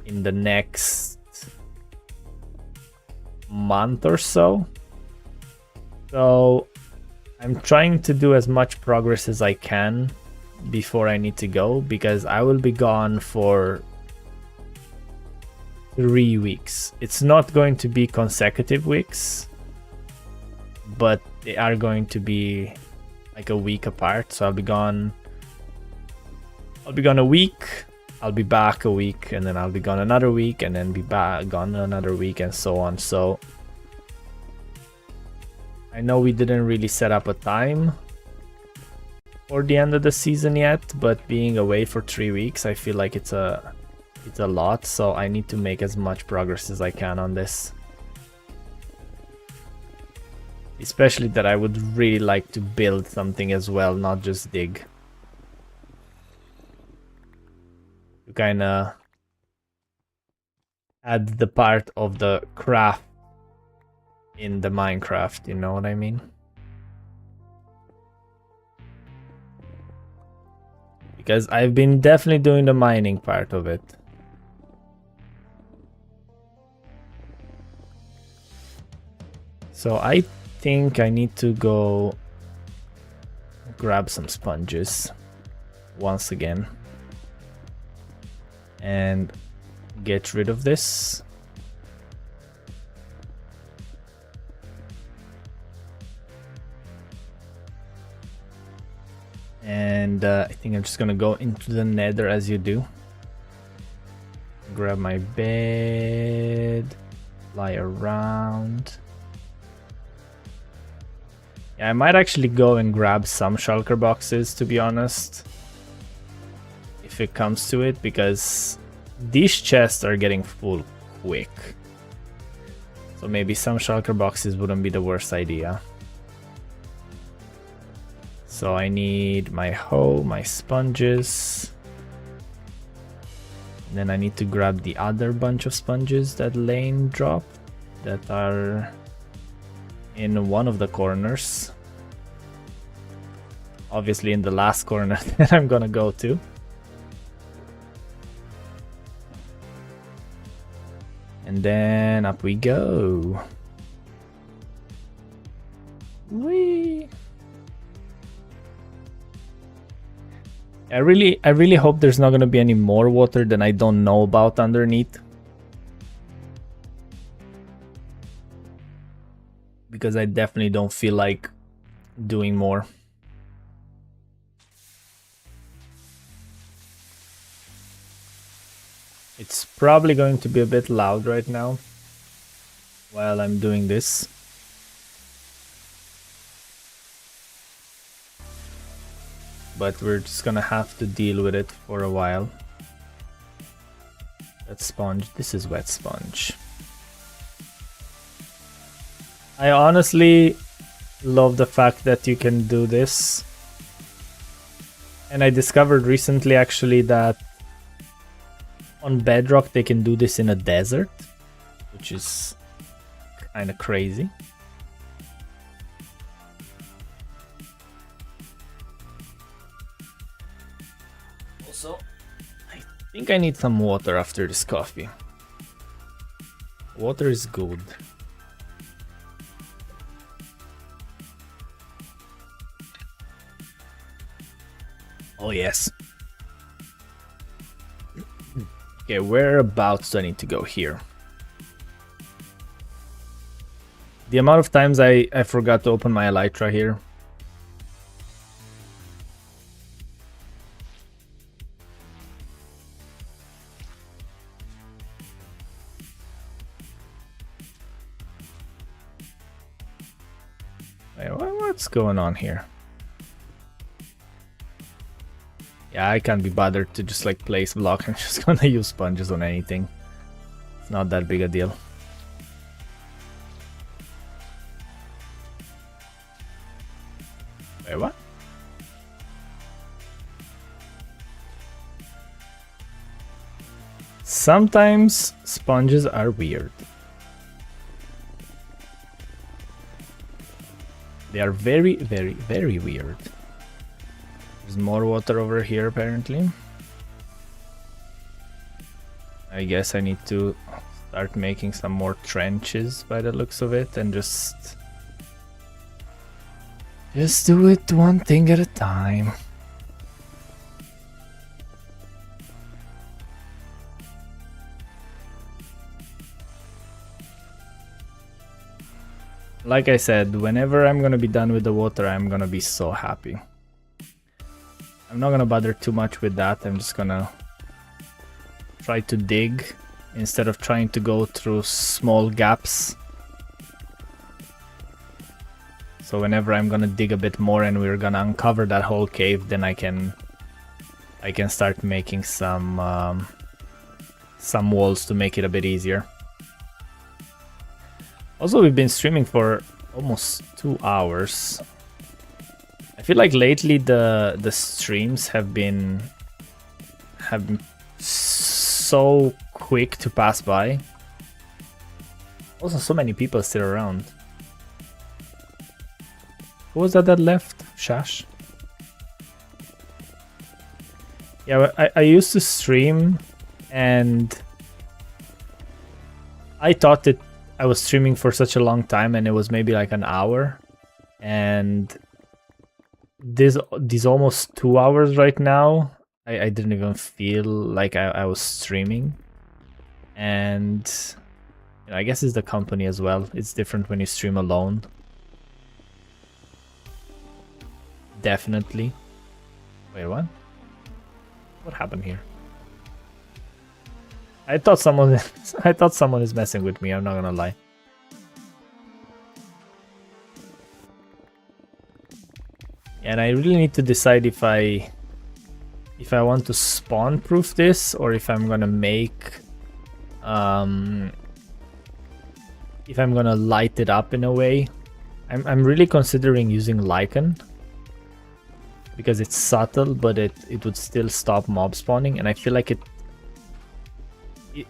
in the next month or so. So I'm trying to do as much progress as I can before I need to go, because I will be gone for 3 weeks. It's not going to be consecutive weeks, but they are going to be like a week apart. So I'll be gone a week, I'll be back a week, and then I'll be gone another week, and then be back gone another week, and so on. So I know we didn't really set up a time for the end of the season yet, but being away for 3 weeks, I feel like it's a lot, so I need to make as much progress as I can on this. Especially that I would really like to build something as well, not just dig. To kind of add the part of the craft in the Minecraft, you know what I mean? Because I've been definitely doing the mining part of it. So I think I need to go grab some sponges once again and get rid of this. And I think I'm just gonna go into the nether as you do. Grab my bed, fly around. Yeah, I might actually go and grab some shulker boxes, to be honest, if it comes to it, because these chests are getting full quick. So maybe some shulker boxes wouldn't be the worst idea. So I need my hoe, my sponges. And then I need to grab the other bunch of sponges that Lane dropped that are in one of the corners. Obviously in the last corner that I'm gonna go to. And then up we go. Whee! I really hope there's not gonna be any more water than I don't know about underneath. Because I definitely don't feel like doing more. It's probably going to be a bit loud right now while I'm doing this. But we're just gonna have to deal with it for a while. That sponge, this is wet sponge. I honestly love the fact that you can do this. And I discovered recently actually that on Bedrock they can do this in a desert, which is kind of crazy. Also, I think I need some water after this coffee. Water is good. Oh yes. Okay, whereabouts do I need to go here? The amount of times I forgot to open my elytra here. Wait, what's going on here? Yeah, I can't be bothered to just like place block. I'm just gonna use sponges on anything. It's not that big a deal. Sometimes sponges are weird. They are very, very, very weird. There's more water over here apparently. I guess I need to start making some more trenches by the looks of it and just do it one thing at a time. Like I said, whenever I'm gonna be done with the water, I'm gonna be so happy. I'm not gonna bother too much with that. I'm just gonna try to dig instead of trying to go through small gaps. So whenever I'm gonna dig a bit more and we're gonna uncover that whole cave, then I can start making some walls to make it a bit easier. Also, we've been streaming for almost 2 hours. I feel like lately the streams have been so quick to pass by. Also, so many people still around. Who was that left? Shash? Yeah, I used to stream and I thought that I was streaming for such a long time and it was maybe like an hour, and these almost 2 hours right now, I didn't even feel like I was streaming. And you know, I guess it's the company as well. It's different when you stream alone. Definitely. Wait, what? What happened here? I thought someone is messing with me, I'm not gonna lie. And I really need to decide if I want to spawn proof this or if I'm gonna make if I'm gonna light it up in a way. I'm really considering using lichen because it's subtle, but it would still stop mob spawning, and I feel like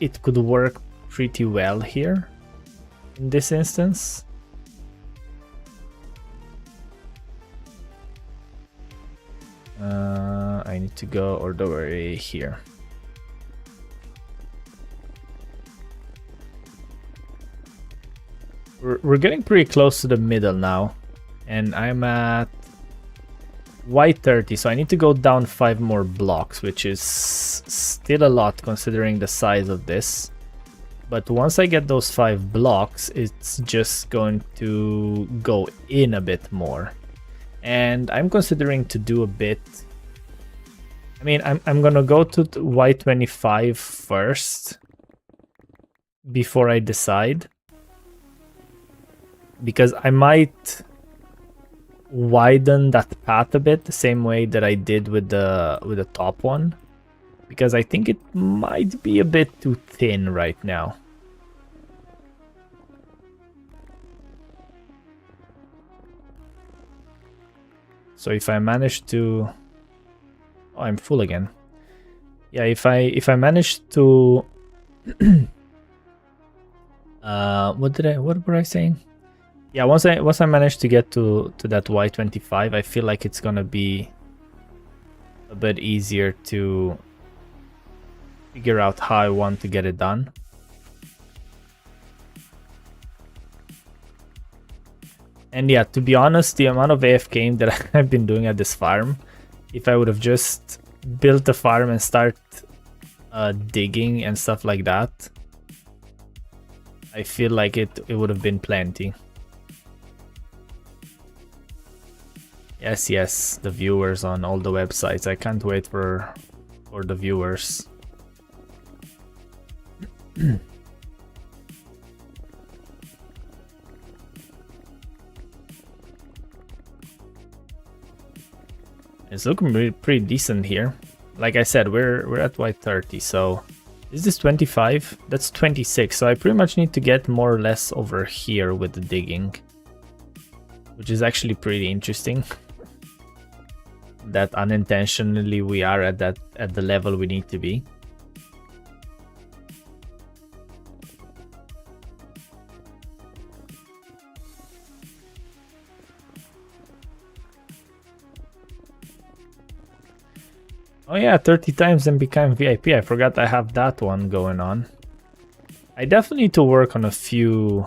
it could work pretty well here in this instance. I need to go all the way here. We're getting pretty close to the middle now, and I'm at white 30, so I need to go down 5 more blocks, which is still a lot considering the size of this. But once I get those 5 blocks, it's just going to go in a bit more. And I'm considering to do a bit... I mean, I'm gonna go to white 25 first before I decide. Because I might widen that path a bit the same way that I did with the top one, because I think it might be a bit too thin right now. So if I manage to... Oh, I'm full again. Yeah, if I manage to what were I saying? Yeah, once I manage to get to that Y25, I feel like it's gonna be a bit easier to figure out how I want to get it done. And yeah, to be honest, the amount of AFKing that I've been doing at this farm, if I would have just built a farm and start digging and stuff like that, I feel like it would have been plenty. Yes, the viewers on all the websites. I can't wait for the viewers. It's looking pretty decent here. Like I said, we're at white 30, so is this 25? That's 26, so I pretty much need to get more or less over here with the digging, which is actually pretty interesting. That unintentionally we are at the level we need to be. Oh yeah, 30 times and become VIP. I forgot I have that one going on. I definitely need to work on a few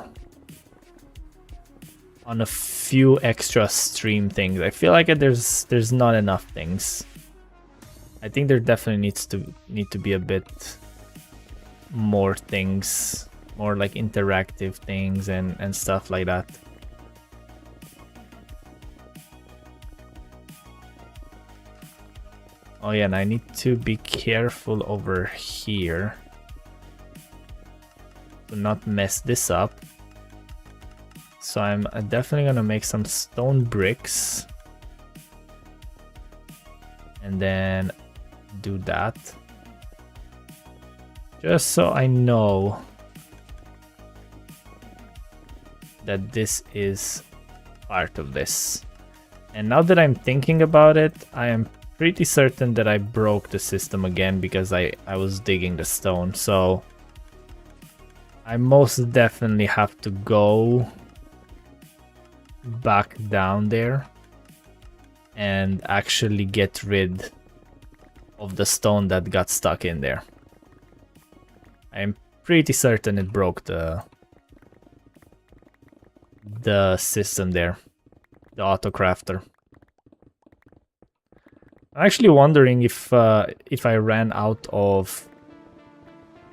extra stream things. I feel like there's not enough things. I think there definitely need to be a bit more things, more like interactive things and stuff like that. Oh yeah, and I need to be careful over here to not mess this up. So I'm definitely gonna make some stone bricks and then do that, just so I know that this is part of this. And now that I'm thinking about it, I am pretty certain that I broke the system again because I was digging the stone. So I most definitely have to go back down there and actually get rid of the stone that got stuck in there. I'm pretty certain it broke the system there, the auto crafter. I'm actually wondering if I ran out of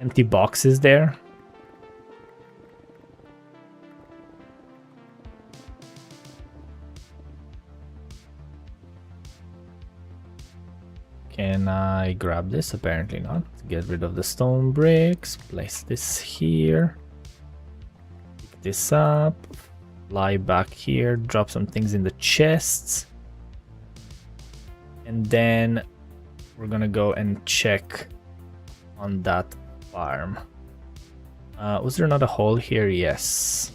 empty boxes there. Can I grab this? Apparently not. Get rid of the stone bricks. Place this here. Pick this up. Fly back here. Drop some things in the chests. And then we're gonna go and check on that farm. Was there not a hole here? Yes.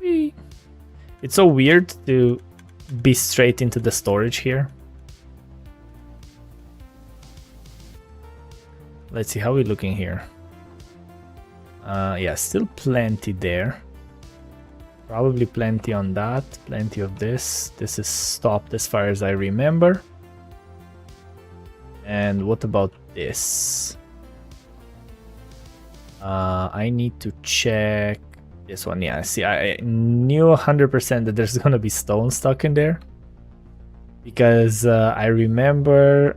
Whee. It's so weird to be straight into the storage here. Let's see, how are we looking here? Yeah, still plenty there. Probably plenty on that, plenty of this. This is stopped as far as I remember. And what about this? I need to check this one. Yeah, see, I knew 100% that there's gonna be stone stuck in there. Because I remember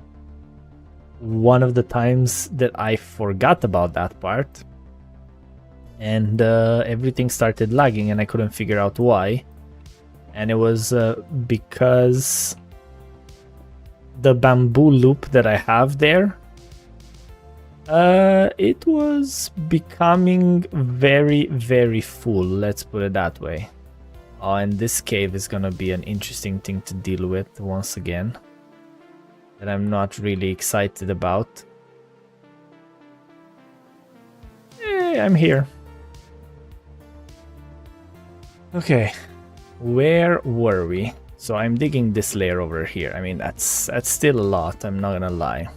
one of the times that I forgot about that part and everything started lagging and I couldn't figure out why, and it was because the bamboo loop that I have there, it was becoming very, very full, let's put it that way. Oh, and this cave is gonna be an interesting thing to deal with once again, that I'm not really excited about. I'm here. Okay, where were we? So I'm digging this layer over here. I mean, that's still a lot, I'm not gonna lie.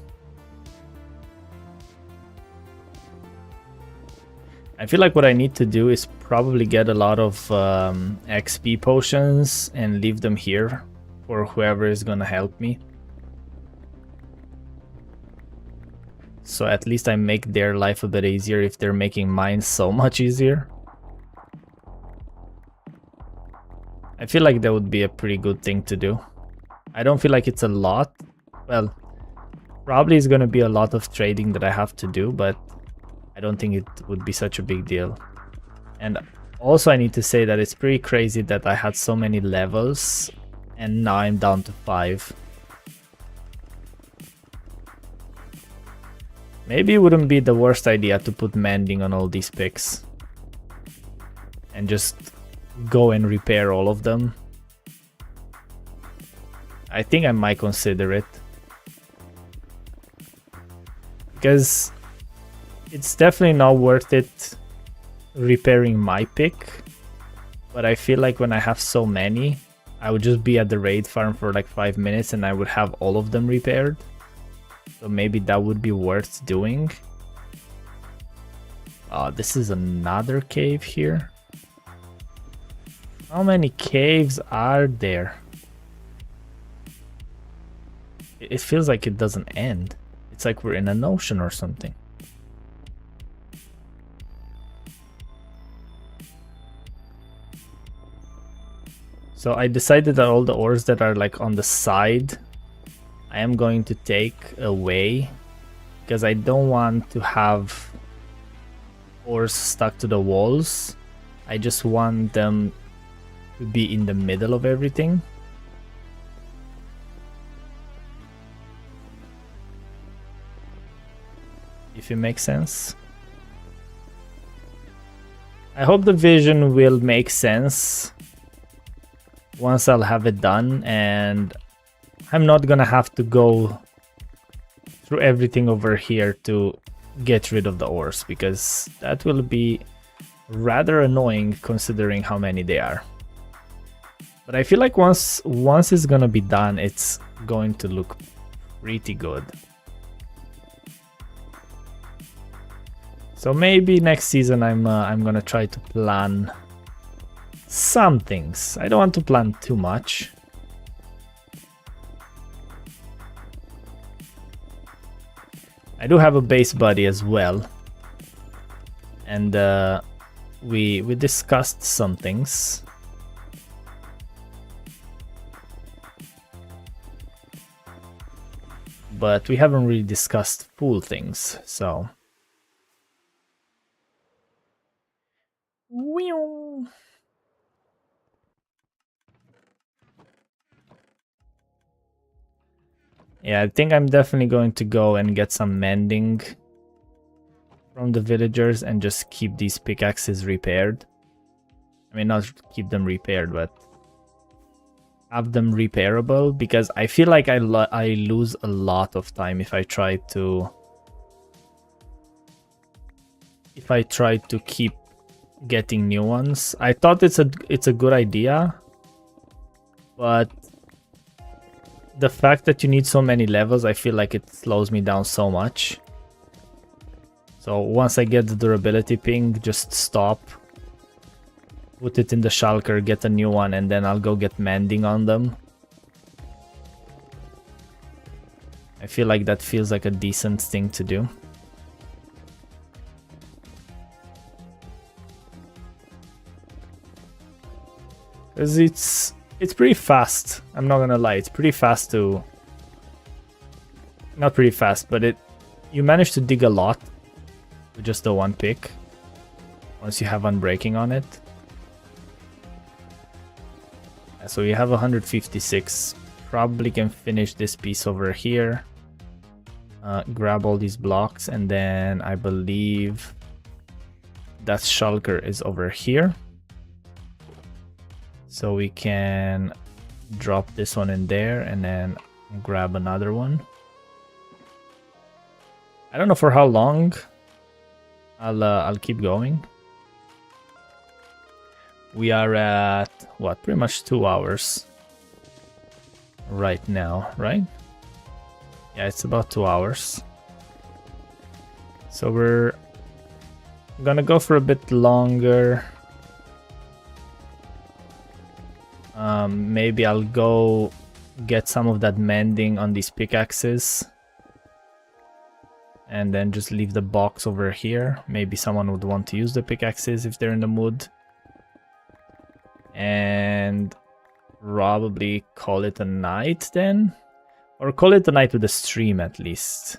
I feel like what I need to do is probably get a lot of XP potions and leave them here for whoever is gonna help me. So at least I make their life a bit easier if they're making mine so much easier. I feel like that would be a pretty good thing to do. I don't feel like it's a lot. Well, probably it's going to be a lot of trading that I have to do, but I don't think it would be such a big deal. And also I need to say that it's pretty crazy that I had so many levels and now I'm down to 5. Maybe it wouldn't be the worst idea to put mending on all these picks and just go and repair all of them. I think I might consider it, because it's definitely not worth it repairing my pick, but I feel like when I have so many, I would just be at the raid farm for like 5 minutes and I would have all of them repaired. So maybe that would be worth doing. This is another cave here. How many caves are there? It feels like it doesn't end. It's like we're in an ocean or something. So I decided that all the ores that are like on the side, I am going to take away, because I don't want to have ores stuck to the walls. I just want them to be in the middle of everything. If it makes sense. I hope the vision will make sense once I'll have it done, and I'm not gonna have to go through everything over here to get rid of the ores, because that will be rather annoying considering how many they are. But I feel like once it's gonna be done, it's going to look pretty good. So maybe next season I'm gonna try to plan some things. I don't want to plan too much. I do have a base buddy as well, and we discussed some things. But we haven't really discussed full things, so. Yeah, I think I'm definitely going to go and get some mending from the villagers and just keep these pickaxes repaired. I mean, not keep them repaired, but have them repairable, because I feel like I lose a lot of time if I try to keep getting new ones. I thought it's a good idea, but the fact that you need so many levels, I feel like it slows me down so much. So once I get the durability ping, just stop, put it in the shulker, get a new one, and then I'll go get mending on them. I feel like that feels like a decent thing to do. Because it's pretty fast. I'm not gonna lie, it's pretty fast to... Not pretty fast, but you manage to dig a lot with just the one pick once you have unbreaking on it. So you have 156. Probably can finish this piece over here. Grab all these blocks, and then I believe that shulker is over here. So we can drop this one in there and then grab another one. I don't know for how long I'll keep going. We are at what, pretty much 2 hours right now, right? Yeah, it's about 2 hours. So we're gonna go for a bit longer. Maybe I'll go get some of that mending on these pickaxes, and then just leave the box over here. Maybe someone would want to use the pickaxes if they're in the mood. And probably call it a night then, or call it a night with a stream at least.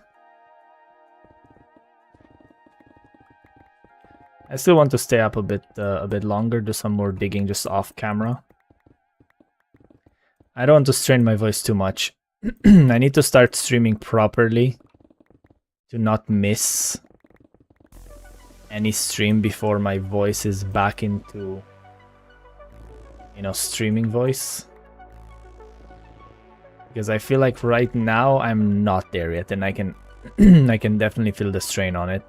I still want to stay up a bit longer, do some more digging just off camera. I don't want to strain my voice too much. I need to start streaming properly to not miss any stream before my voice is back into, you know, streaming voice. Because I feel like right now I'm not there yet, and I can I can definitely feel the strain on it.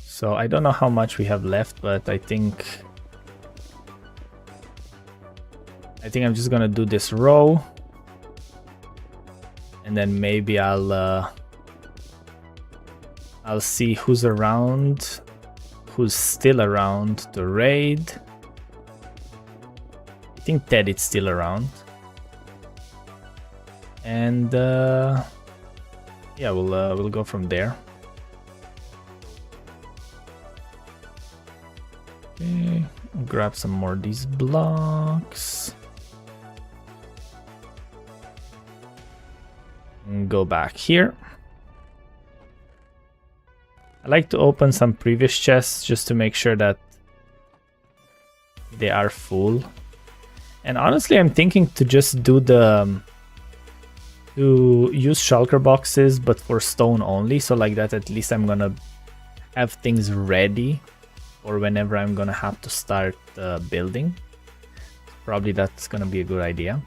So I don't know how much we have left, but I think I'm just gonna do this row, and then maybe I'll see who's around, who's still around to raid. I think Ted is still around. And yeah, we'll go from there. Okay, grab some more of these blocks. And go back here. I like to open some previous chests just to make sure that they are full. And honestly, I'm thinking to just do to use shulker boxes, but for stone only. So like that, at least I'm gonna have things ready for whenever I'm gonna have to start building. Probably that's gonna be a good idea.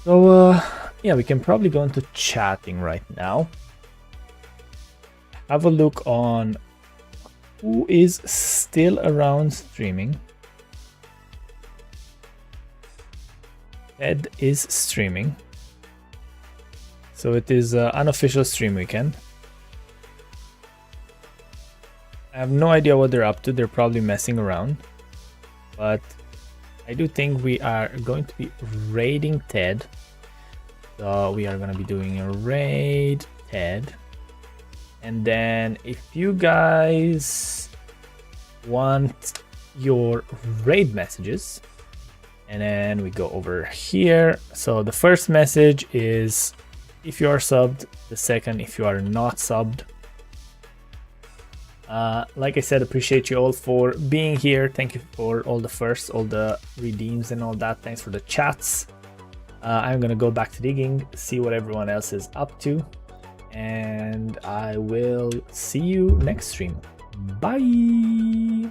So yeah, we can probably go into chatting right now. Have a look on who is still around streaming. Ed is streaming. So it is unofficial stream weekend. I have no idea what they're up to. They're probably messing around. But I do think we are going to be raiding Ted. So we are going to be doing a raid Ted. And then if you guys want your raid messages, and then we go over here. So the first message is if you are subbed, the second if you are not subbed. Like I said, appreciate you all for being here. Thank you for all the firsts, all the redeems and all that. Thanks for the chats. I'm gonna go back to digging, see what everyone else is up to, and I will see you next stream. Bye.